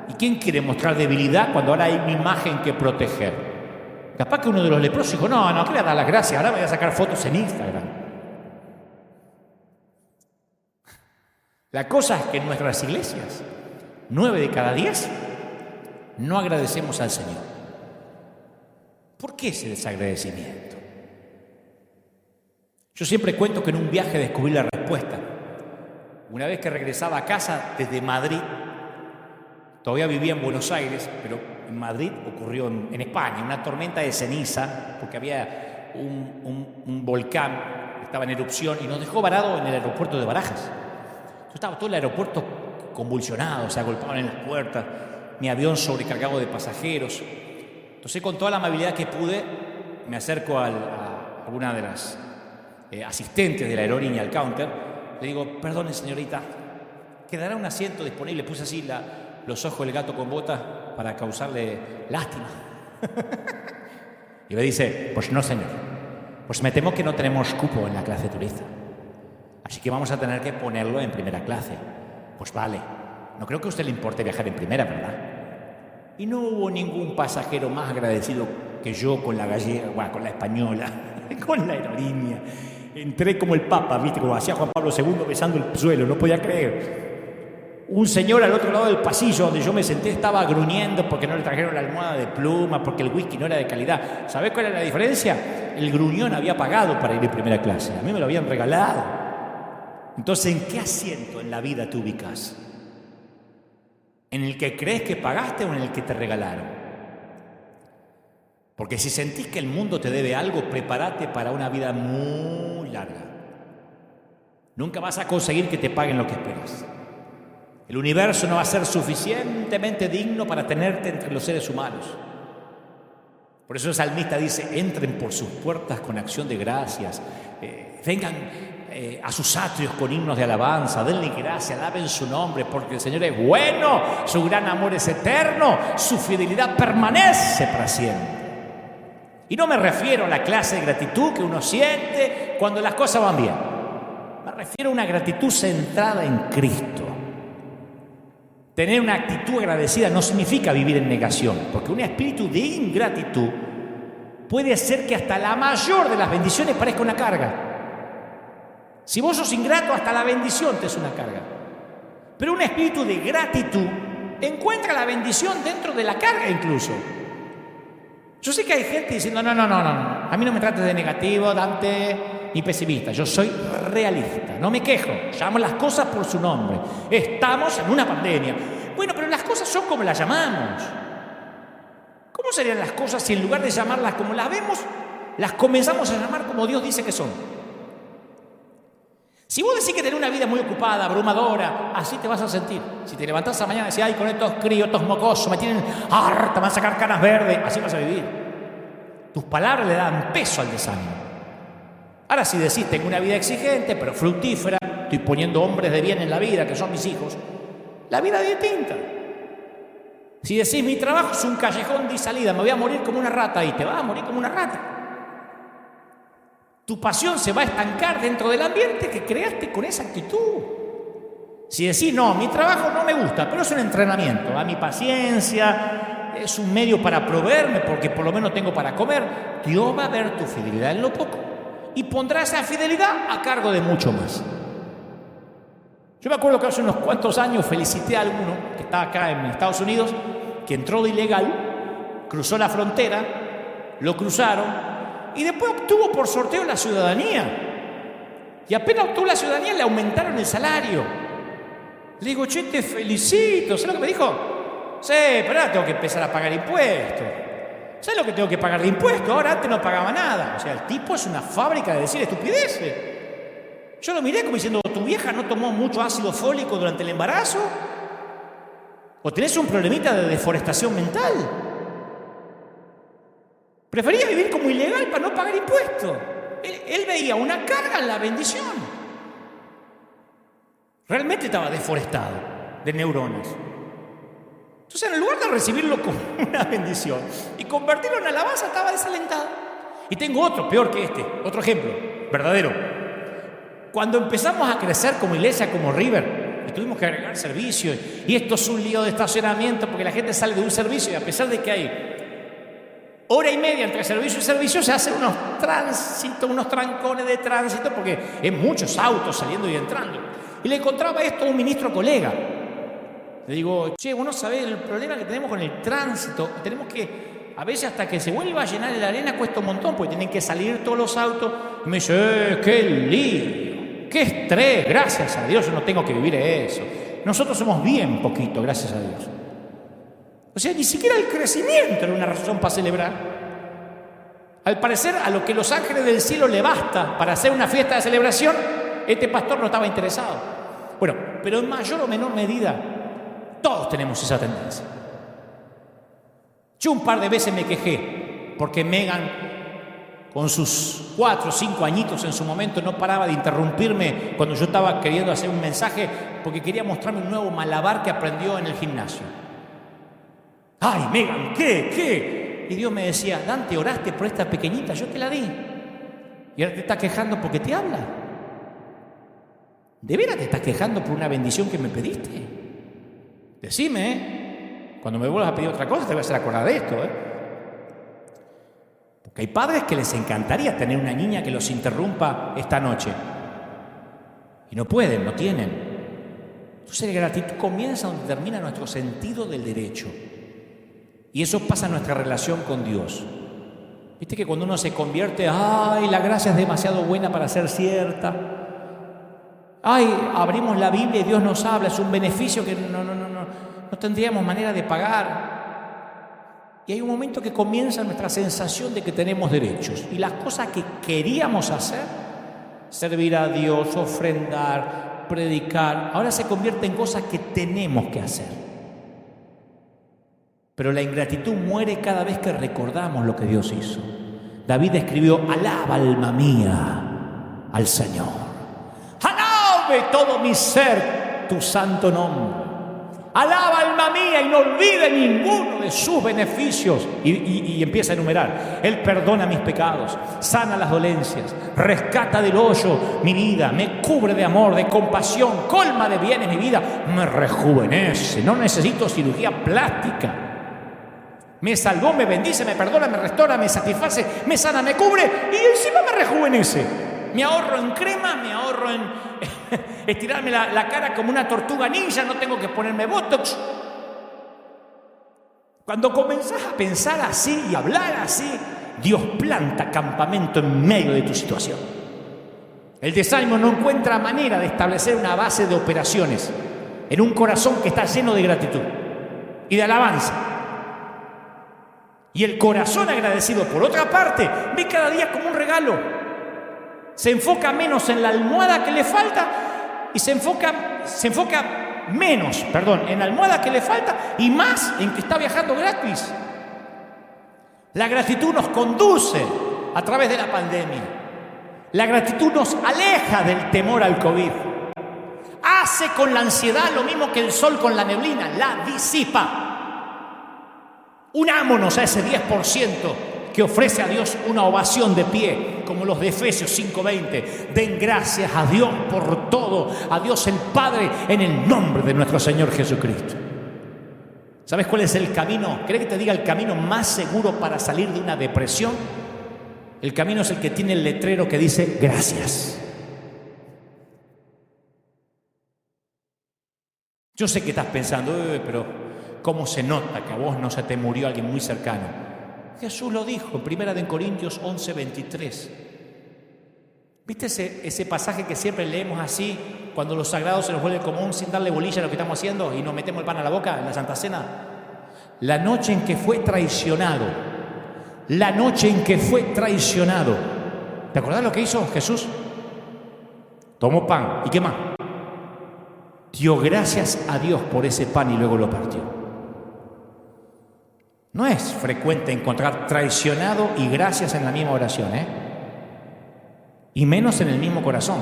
¿Y quién quiere mostrar debilidad cuando ahora hay una imagen que proteger? Capaz que uno de los leprosos dijo: no, ¿qué voy a dar las gracias? Ahora voy a sacar fotos en Instagram. La cosa es que en nuestras iglesias, 9 de cada 10 no agradecemos al Señor. ¿Por qué ese desagradecimiento? Yo siempre cuento que en un viaje descubrí la respuesta. Una vez que regresaba a casa desde Madrid, todavía vivía en Buenos Aires, pero en Madrid ocurrió en España una tormenta de ceniza, porque había un volcán que estaba en erupción y nos dejó varado en el aeropuerto de Barajas. Yo estaba todo el aeropuerto convulsionado, se agolpaban en las puertas, mi avión sobrecargado de pasajeros. Entonces, con toda la amabilidad que pude, me acerco a una de las asistentes de la aerolínea, al counter. Le digo: perdone, señorita, ¿quedará un asiento disponible? Puse así los ojos del gato con botas para causarle lástima. Y me dice: pues no, señor, pues me temo que no tenemos cupo en la clase turista, así que vamos a tener que ponerlo en primera clase. Pues vale, no creo que a usted le importe viajar en primera, ¿verdad? Y no hubo ningún pasajero más agradecido que yo con la gallega, bueno, con la española, con la aerolínea. Entré como el Papa, ¿viste? Como hacía Juan Pablo II besando el suelo, no podía creer. Un señor al otro lado del pasillo donde yo me senté estaba gruñendo porque no le trajeron la almohada de pluma, porque el whisky no era de calidad. ¿Sabés cuál era la diferencia? El gruñón había pagado para ir en primera clase. A mí me lo habían regalado. Entonces, ¿en qué asiento en la vida te ubicas? ¿En el que crees que pagaste o en el que te regalaron? Porque si sentís que el mundo te debe algo, prepárate para una vida muy larga. Nunca vas a conseguir que te paguen lo que esperas. El universo no va a ser suficientemente digno para tenerte entre los seres humanos. Por eso el salmista dice, entren por sus puertas con acción de gracias, vengan a sus atrios con himnos de alabanza, denle gracias, alaben su nombre, porque el Señor es bueno, su gran amor es eterno, su fidelidad permanece para siempre. Y no me refiero a la clase de gratitud que uno siente cuando las cosas van bien. Me refiero a una gratitud centrada en Cristo. Tener una actitud agradecida no significa vivir en negación, porque un espíritu de ingratitud puede hacer que hasta la mayor de las bendiciones parezca una carga. Si vos sos ingrato, hasta la bendición te es una carga. Pero un espíritu de gratitud encuentra la bendición dentro de la carga incluso. Yo sé que hay gente diciendo, no, a mí no me trates de negativo, Dante, ni pesimista. Yo soy realista, no me quejo, llamo las cosas por su nombre. Estamos en una pandemia. Bueno, pero las cosas son como las llamamos. ¿Cómo serían las cosas si en lugar de llamarlas como las vemos, las comenzamos a llamar como Dios dice que son? Si vos decís que tenés una vida muy ocupada, abrumadora, así te vas a sentir. Si te levantás a mañana y decís, ay, con estos críos, estos mocosos, me tienen harta, me van a sacar canas verdes, así vas a vivir. Tus palabras le dan peso al desánimo. Ahora, si decís, tengo una vida exigente, pero fructífera, estoy poniendo hombres de bien en la vida, que son mis hijos, la vida es distinta. Si decís, mi trabajo es un callejón de salida, me voy a morir como una rata, y te vas a morir como una rata. Tu pasión se va a estancar dentro del ambiente que creaste con esa actitud. Si decís, no, mi trabajo no me gusta, pero es un entrenamiento, a mi paciencia, es un medio para proveerme porque por lo menos tengo para comer, Dios va a ver tu fidelidad en lo poco y pondrá esa fidelidad a cargo de mucho más. Yo me acuerdo que hace unos cuantos años felicité a alguno que estaba acá en Estados Unidos, que entró de ilegal, cruzó la frontera, lo cruzaron, y después obtuvo por sorteo la ciudadanía. Y apenas obtuvo la ciudadanía le aumentaron el salario. Le digo, che, te felicito. ¿Sabes lo que me dijo? Sí, pero ahora tengo que empezar a pagar impuestos. ¿Sabes lo que tengo que pagar de impuestos? Ahora antes no pagaba nada. O sea, el tipo es una fábrica de decir estupideces. Yo lo miré como diciendo, ¿tu vieja no tomó mucho ácido fólico durante el embarazo? ¿O tenés un problemita de deforestación mental? Prefería vivir como ilegal para no pagar impuestos. Él veía una carga en la bendición. Realmente estaba deforestado de neuronas. Entonces, en lugar de recibirlo como una bendición y convertirlo en alabanza, estaba desalentado. Y tengo otro, peor que este, otro ejemplo, verdadero. Cuando empezamos a crecer como iglesia, como River, y tuvimos que agregar servicios, y esto es un lío de estacionamiento porque la gente sale de un servicio y a pesar de que hay hora y media entre servicio y servicio, se hacen unos tránsitos, unos trancones de tránsito, porque hay muchos autos saliendo y entrando. Y le encontraba esto a un ministro colega. Le digo, che, vos no sabés el problema que tenemos con el tránsito. Tenemos que, a veces hasta que se vuelva a llenar la arena cuesta un montón, porque tienen que salir todos los autos. Y me dice, qué lío, qué estrés, gracias a Dios yo no tengo que vivir eso. Nosotros somos bien poquito, gracias a Dios. O sea, ni siquiera el crecimiento era una razón para celebrar. Al parecer, a lo que los ángeles del cielo le basta para hacer una fiesta de celebración, este pastor no estaba interesado. Bueno, pero en mayor o menor medida, todos tenemos esa tendencia. Yo un par de veces me quejé porque Megan, con sus 4 o 5 añitos en su momento, no paraba de interrumpirme cuando yo estaba queriendo hacer un mensaje porque quería mostrarme un nuevo malabar que aprendió en el gimnasio. ¡Ay, Megan! ¿Qué? Y Dios me decía, Dante, oraste por esta pequeñita, yo te la di. Y ahora te estás quejando porque te habla. ¿De veras te estás quejando por una bendición que me pediste? Decime, Cuando me vuelvas a pedir otra cosa, te voy a hacer acordar de esto, Porque hay padres que les encantaría tener una niña que los interrumpa esta noche. Y no pueden, no tienen. Entonces la gratitud comienza donde termina nuestro sentido del derecho. Y eso pasa en nuestra relación con Dios. Viste que cuando uno se convierte, ¡ay, la gracia es demasiado buena para ser cierta! ¡Ay, abrimos la Biblia y Dios nos habla! Es un beneficio que no tendríamos manera de pagar. Y hay un momento que comienza nuestra sensación de que tenemos derechos. Y las cosas que queríamos hacer, servir a Dios, ofrendar, predicar, ahora se convierte en cosas que tenemos que hacer. Pero la ingratitud muere cada vez que recordamos lo que Dios hizo. David escribió: alaba, alma mía, al Señor. Alabe todo mi ser tu santo nombre. Alaba, alma mía, y no olvide ninguno de sus beneficios. Y empieza a enumerar: Él perdona mis pecados, sana las dolencias, rescata del hoyo mi vida, me cubre de amor, de compasión, colma de bienes mi vida, me rejuvenece, no necesito cirugía plástica. Me salvó, me bendice, me perdona, me restaura, me satisface, me sana, me cubre y encima me rejuvenece. Me ahorro en crema, me ahorro en estirarme la cara como una tortuga ninja, no tengo que ponerme botox. Cuando comenzás a pensar así y hablar así, Dios planta campamento en medio de tu situación. El desánimo no encuentra manera de establecer una base de operaciones en un corazón que está lleno de gratitud y de alabanza. Y el corazón agradecido, por otra parte, ve cada día como un regalo. Se enfoca menos en la almohada que le falta y se enfoca menos en la almohada que le falta y más en que está viajando gratis. La gratitud nos conduce a través de la pandemia. La gratitud nos aleja del temor al COVID. Hace con la ansiedad lo mismo que el sol con la neblina, la disipa. Unámonos a ese 10% que ofrece a Dios una ovación de pie, como los de Efesios 5:20. Den gracias a Dios por todo, a Dios el Padre, en el nombre de nuestro Señor Jesucristo. ¿Sabes cuál es el camino? ¿Querés que te diga el camino más seguro para salir de una depresión? El camino es el que tiene el letrero que dice gracias. Yo sé que estás pensando, pero ¿cómo se nota que a vos no se te murió alguien muy cercano? Jesús lo dijo en 1 Corintios 11:23. ¿Viste ese pasaje que siempre leemos así, cuando lo sagrado se nos vuelve común sin darle bolilla a lo que estamos haciendo y nos metemos el pan a la boca en la Santa Cena? La noche en que fue traicionado. La noche en que fue traicionado. ¿Te acordás lo que hizo Jesús? Tomó pan. ¿Y qué más? Dio gracias a Dios por ese pan y luego lo partió. No es frecuente encontrar traicionado y gracias en la misma oración, y menos en el mismo corazón.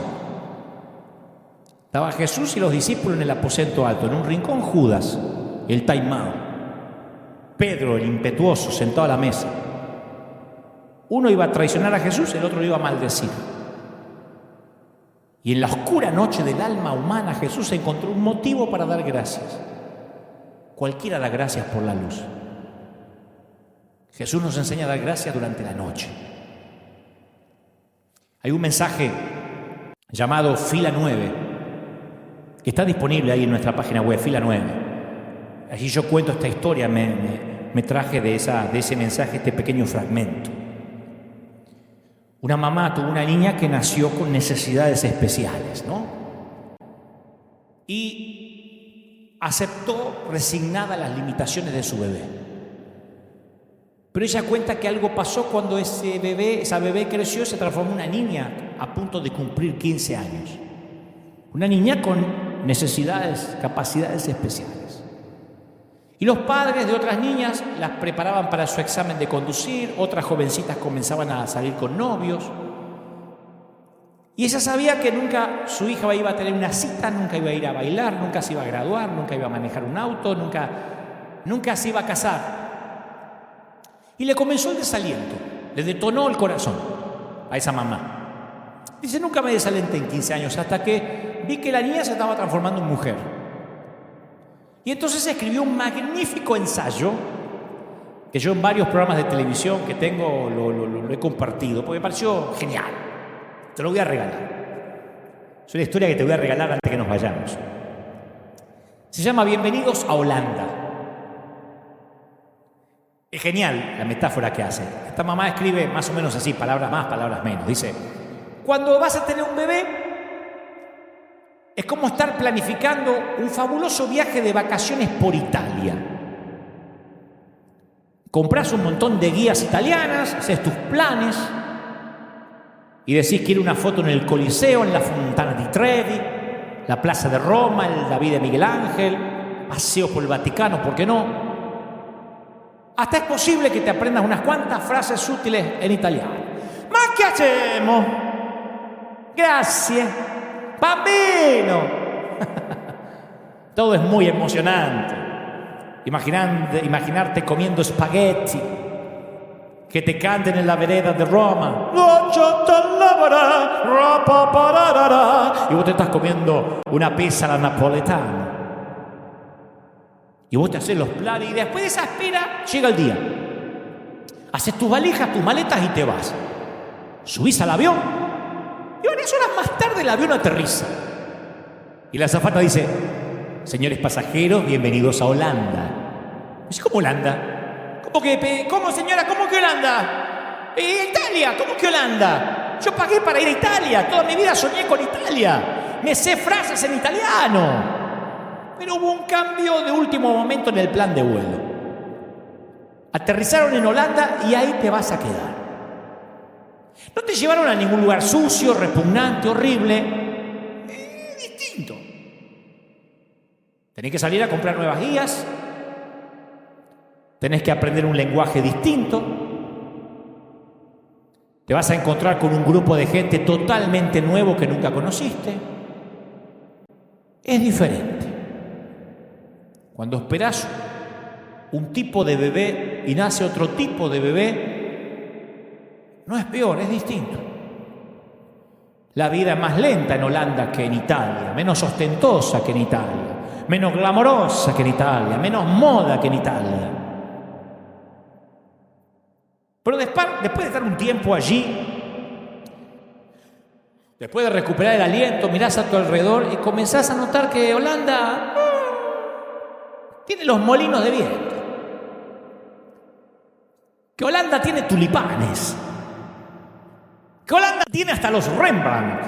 Estaba Jesús y los discípulos en el aposento alto, en un rincón Judas, el taimado, Pedro, el impetuoso, sentado a la mesa. Uno iba a traicionar a Jesús, el otro lo iba a maldecir. Y en la oscura noche del alma humana, Jesús encontró un motivo para dar gracias. Cualquiera da gracias por la luz. Jesús nos enseña a dar gracias durante la noche. Hay un mensaje llamado Fila 9, que está disponible ahí en nuestra página web, Fila 9. Allí yo cuento esta historia, me traje de ese mensaje este pequeño fragmento. Una mamá tuvo una niña que nació con necesidades especiales, ¿no? Y aceptó resignada las limitaciones de su bebé. Pero ella cuenta que algo pasó cuando esa bebé creció y se transformó en una niña a punto de cumplir 15 años. Una niña con necesidades, capacidades especiales. Y los padres de otras niñas las preparaban para su examen de conducir, otras jovencitas comenzaban a salir con novios. Y ella sabía que nunca su hija iba a tener una cita, nunca iba a ir a bailar, nunca se iba a graduar, nunca iba a manejar un auto, nunca se iba a casar. Y le comenzó el desaliento, le detonó el corazón a esa mamá. Dice, nunca me desalenté en 15 años hasta que vi que la niña se estaba transformando en mujer. Y entonces escribió un magnífico ensayo que yo en varios programas de televisión que tengo lo he compartido, porque me pareció genial. Te lo voy a regalar. Es una historia que te voy a regalar antes que nos vayamos. Se llama Bienvenidos a Holanda. Es genial la metáfora que hace. Esta mamá escribe más o menos así, palabras más, palabras menos. Dice, cuando vas a tener un bebé, es como estar planificando un fabuloso viaje de vacaciones por Italia. Compras un montón de guías italianas, haces tus planes y decís que ir una foto en el Coliseo, en la Fontana di Trevi, la Plaza de Roma, el David de Miguel Ángel, paseo por el Vaticano, ¿por qué no? Hasta es posible que te aprendas unas cuantas frases útiles en italiano. Ma che hacemos? Grazie. Bambino. Todo es muy emocionante. Imaginarte comiendo spaghetti, que te canten en la vereda de Roma. Y vos te estás comiendo una pizza a la napoletana. Y vos te haces los planes y después de esa espera llega el día. Haces tus valijas, tus maletas y te vas. Subís al avión y varias horas más tarde el avión aterriza. Y la azafata dice, señores pasajeros, bienvenidos a Holanda. Dice, ¿cómo Holanda? ¿Cómo señora? ¿Cómo que Holanda? Italia, ¿cómo que Holanda? Yo pagué para ir a Italia, toda mi vida soñé con Italia. Me sé frases en italiano. Pero hubo un cambio de último momento en el plan de vuelo. Aterrizaron en Holanda y ahí te vas a quedar. No te llevaron a ningún lugar sucio, repugnante, horrible. Distinto. Tenés que salir a comprar nuevas guías. Tenés que aprender un lenguaje distinto. Te vas a encontrar con un grupo de gente totalmente nuevo que nunca conociste. Es diferente. Cuando esperás un tipo de bebé y nace otro tipo de bebé, no es peor, es distinto. La vida es más lenta en Holanda que en Italia, menos ostentosa que en Italia, menos glamorosa que en Italia, menos moda que en Italia. Pero después de estar un tiempo allí, después de recuperar el aliento, mirás a tu alrededor y comenzás a notar que Holanda tiene los molinos de viento. Que Holanda tiene tulipanes. Que Holanda tiene hasta los Rembrandt.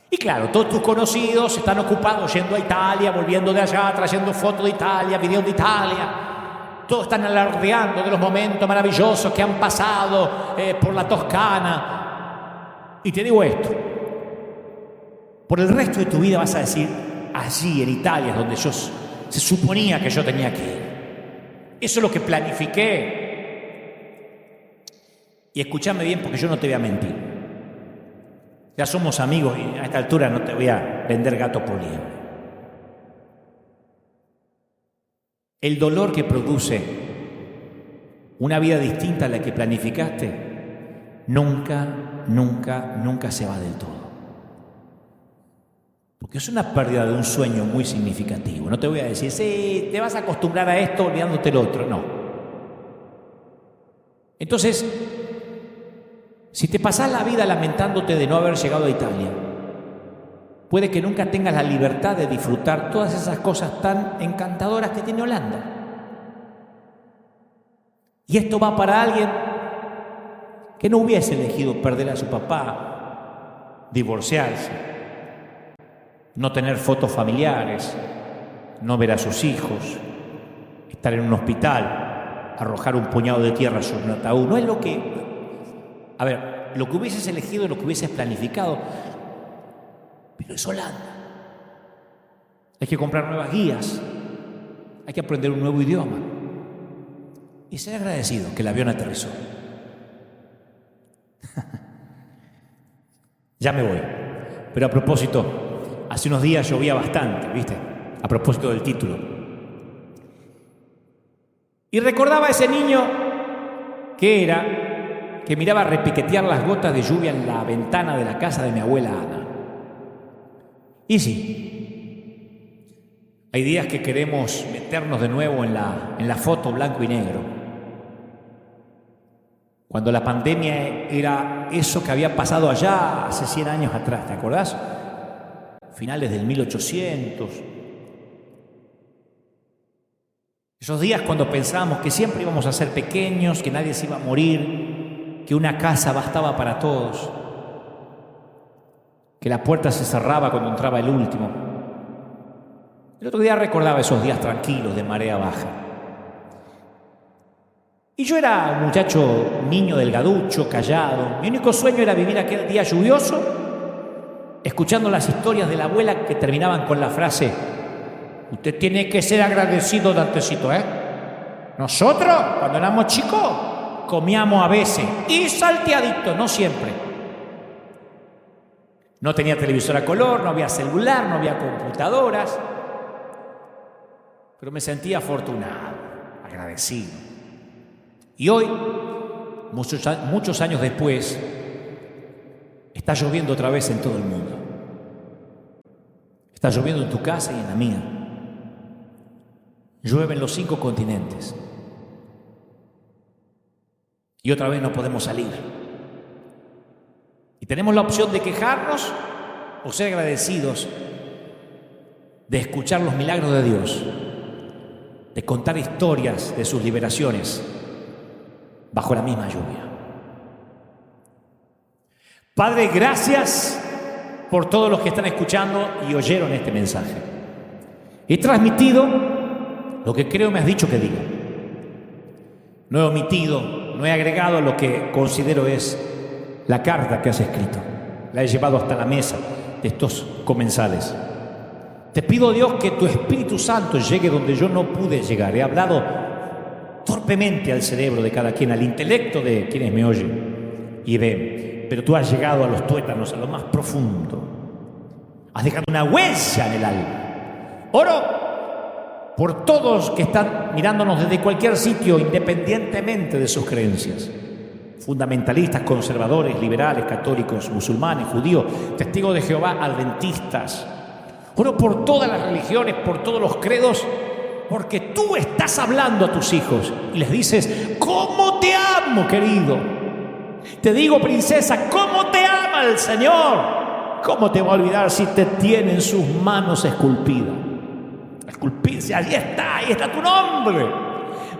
Y claro, todos tus conocidos están ocupados yendo a Italia, volviendo de allá, trayendo fotos de Italia, videos de Italia. Todos están alardeando de los momentos maravillosos que han pasado por la Toscana. Y te digo esto. Por el resto de tu vida vas a decir, allí en Italia es donde se suponía que yo tenía que ir. Eso es lo que planifiqué. Y escúchame bien porque yo no te voy a mentir. Ya somos amigos y a esta altura no te voy a vender gato por liebre. El dolor que produce una vida distinta a la que planificaste nunca se va del todo. Porque es una pérdida de un sueño muy significativo. No te voy a decir, sí, te vas a acostumbrar a esto olvidándote el otro. No. Entonces, si te pasás la vida lamentándote de no haber llegado a Italia, puede que nunca tengas la libertad de disfrutar todas esas cosas tan encantadoras que tiene Holanda. Y esto va para alguien que no hubiese elegido perder a su papá, divorciarse, no tener fotos familiares, no ver a sus hijos, estar en un hospital, arrojar un puñado de tierra sobre un ataúd. No es lo que... A ver, lo que hubieses elegido, lo que hubieses planificado, pero es Holanda. Hay que comprar nuevas guías, hay que aprender un nuevo idioma y ser agradecido que el avión aterrizó. Ya me voy. Pero a propósito, hace unos días llovía bastante, ¿viste? A propósito del título. Y recordaba a ese niño que miraba repiquetear las gotas de lluvia en la ventana de la casa de mi abuela Ana. Y sí, Hay días que queremos meternos de nuevo en la foto blanco y negro. Cuando la pandemia era eso que había pasado allá hace 100 años atrás, ¿te acordás? Finales del 1800. Esos días cuando pensábamos que siempre íbamos a ser pequeños, que nadie se iba a morir, que una casa bastaba para todos, que la puerta se cerraba cuando entraba el último. El otro día recordaba esos días tranquilos de marea baja. Y yo era un muchacho, niño delgaducho, callado. Mi único sueño era vivir aquel día lluvioso, escuchando las historias de la abuela que terminaban con la frase: usted tiene que ser agradecido, Dantecito, ¿eh? Nosotros, cuando éramos chicos, comíamos a veces y salteadito, no siempre. No tenía televisor a color, no había celular, no había computadoras. Pero me sentía afortunado, agradecido. Y hoy, muchos años después, está lloviendo otra vez en todo el mundo. Está lloviendo en tu casa y en la mía. Llueve en los 5 continentes. Y otra vez no podemos salir. Y tenemos la opción de quejarnos o ser agradecidos, de escuchar los milagros de Dios, de contar historias de sus liberaciones bajo la misma lluvia. Padre, gracias por todos los que están escuchando y oyeron este mensaje. He transmitido lo que creo me has dicho que diga. No he omitido, no he agregado lo que considero es la carta que has escrito. La he llevado hasta la mesa de estos comensales. Te pido, Dios, que tu Espíritu Santo llegue donde yo no pude llegar. He hablado torpemente al cerebro de cada quien, al intelecto de quienes me oyen y ven. Pero tú has llegado a los tuétanos, a lo más profundo. Has dejado una huella en el alma. Oro por todos que están mirándonos desde cualquier sitio, independientemente de sus creencias. Fundamentalistas, conservadores, liberales, católicos, musulmanes, judíos, testigos de Jehová, adventistas. Oro por todas las religiones, por todos los credos, porque tú estás hablando a tus hijos y les dices: ¿cómo te amo, querido? Te digo, princesa, ¿cómo te ama el Señor? ¿Cómo te va a olvidar si te tiene en sus manos esculpida? Esculpirse, ahí está tu nombre.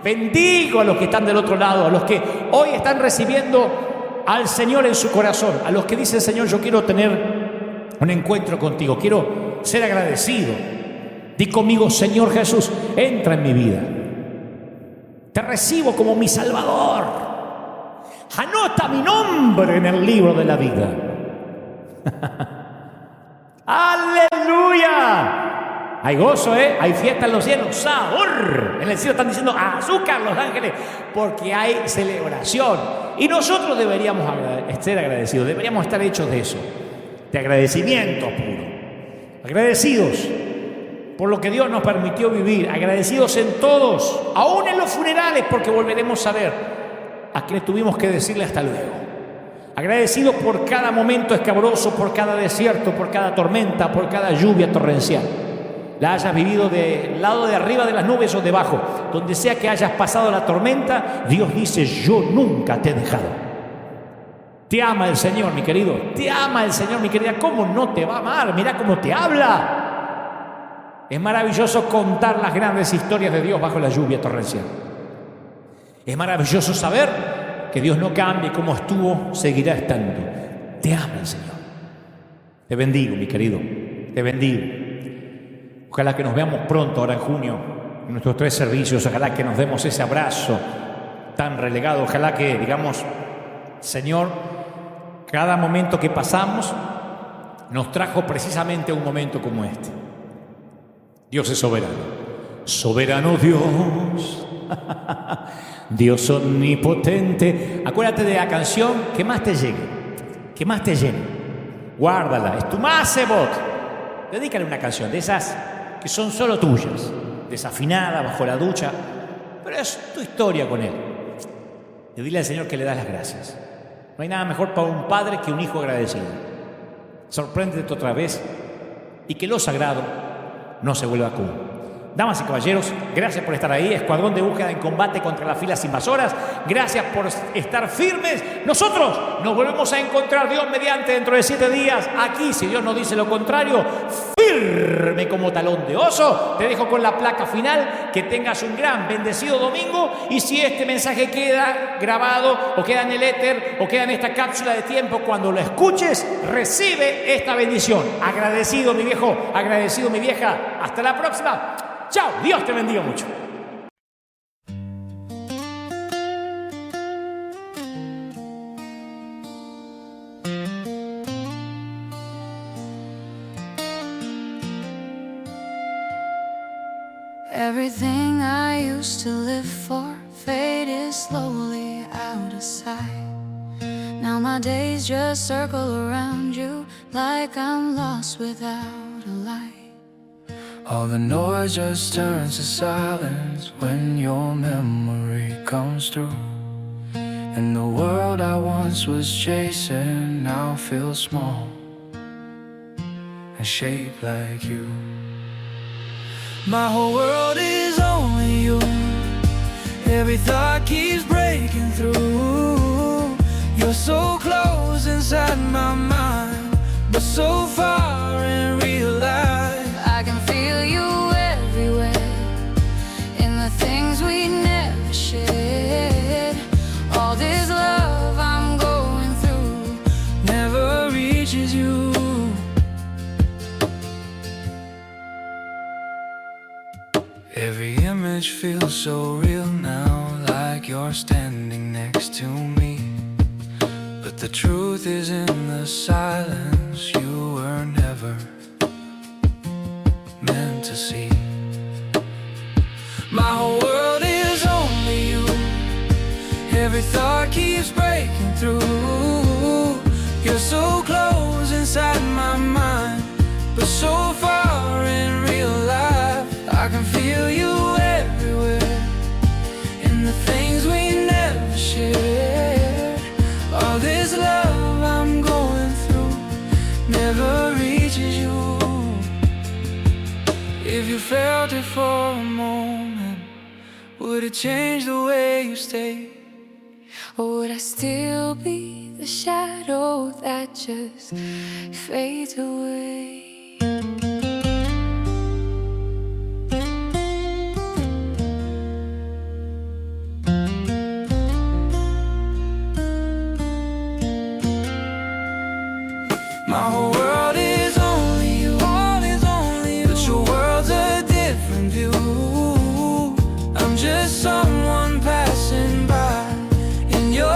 Bendigo a los que están del otro lado, a los que hoy están recibiendo al Señor en su corazón, a los que dicen: Señor, yo quiero tener un encuentro contigo, quiero ser agradecido. Di conmigo: Señor Jesús, entra en mi vida. Te recibo como mi Salvador. Anota mi nombre en el libro de la vida. ¡Aleluya! Hay gozo, ¿eh? Hay fiesta en los cielos, sabor. En el cielo están diciendo azúcar los ángeles, porque hay celebración. Y nosotros deberíamos ser agradecidos, deberíamos estar hechos de eso, de agradecimiento puro. Agradecidos por lo que Dios nos permitió vivir, agradecidos en todos, aún en los funerales, porque volveremos a ver a quienes tuvimos que decirle hasta luego. Agradecidos por cada momento escabroso, por cada desierto, por cada tormenta, por cada lluvia torrencial. La hayas vivido del lado de arriba de las nubes o debajo, donde sea que hayas pasado la tormenta, Dios dice: yo nunca te he dejado. Te ama el Señor, mi querido. Te ama el Señor, mi querida. ¿Cómo no te va a amar? Mira cómo te habla. Es maravilloso contar las grandes historias de Dios bajo la lluvia torrencial. Es maravilloso saber que Dios no cambia y como estuvo, seguirá estando. Te ama el Señor. Te bendigo, mi querido. Te bendigo. Ojalá que nos veamos pronto ahora en junio en nuestros 3 servicios. Ojalá que nos demos ese abrazo tan relegado. Ojalá que digamos: Señor, cada momento que pasamos nos trajo precisamente un momento como este. Dios es soberano. Soberano Dios. Dios omnipotente. Acuérdate de la canción que más te llegue, que más te llene. Guárdala. Es tu Masebot. Dedícale una canción de esas que son solo tuyas, desafinada, bajo la ducha, pero es tu historia con Él. Y dile al Señor que le das las gracias. No hay nada mejor para un padre que un hijo agradecido. Sorpréndete otra vez y que lo sagrado no se vuelva común. Damas y caballeros, gracias por estar ahí. Escuadrón de búsqueda en combate contra las filas invasoras. Gracias por estar firmes. Nosotros nos volvemos a encontrar, Dios mediante, dentro de 7 días. Aquí, si Dios no dice lo contrario, firme como talón de oso. Te dejo con la placa final. Que tengas un gran, bendecido domingo. Y si este mensaje queda grabado o queda en el éter o queda en esta cápsula de tiempo, cuando lo escuches, recibe esta bendición. Agradecido, mi viejo. Agradecido, mi vieja. Hasta la próxima. Chao, Dios te bendiga mucho. Everything I used to live for faded slowly out of sight. Now my days just circle around you like I'm lost without a light. All the noise just turns to silence when your memory comes through. And the world I once was chasing now feels small and shaped like you. My whole world is only you. Every thought keeps breaking through. You're so close inside my mind, but so far in real life. I can feel you everywhere, in the things we never shared. All this love I'm going through never reaches you. Every image feels so real now, like you're standing next to me. But the truth is in the silence, you were never meant to see. My whole world is only you. Every thought keeps breaking through. You're so close inside my mind, but so far in real life. I can feel you everywhere, in the things we never shared. All this love I'm going through never reaches you. If you felt it for a moment, would it change the way you stay? Or would I still be the shadow that just fades away? My whole world is only you, but your world's a different view. I'm just someone passing by in your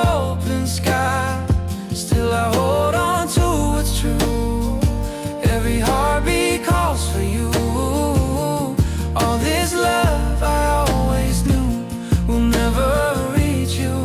open sky. Still I hold on to what's true. Every heartbeat calls for you. All this love I always knew will never reach you.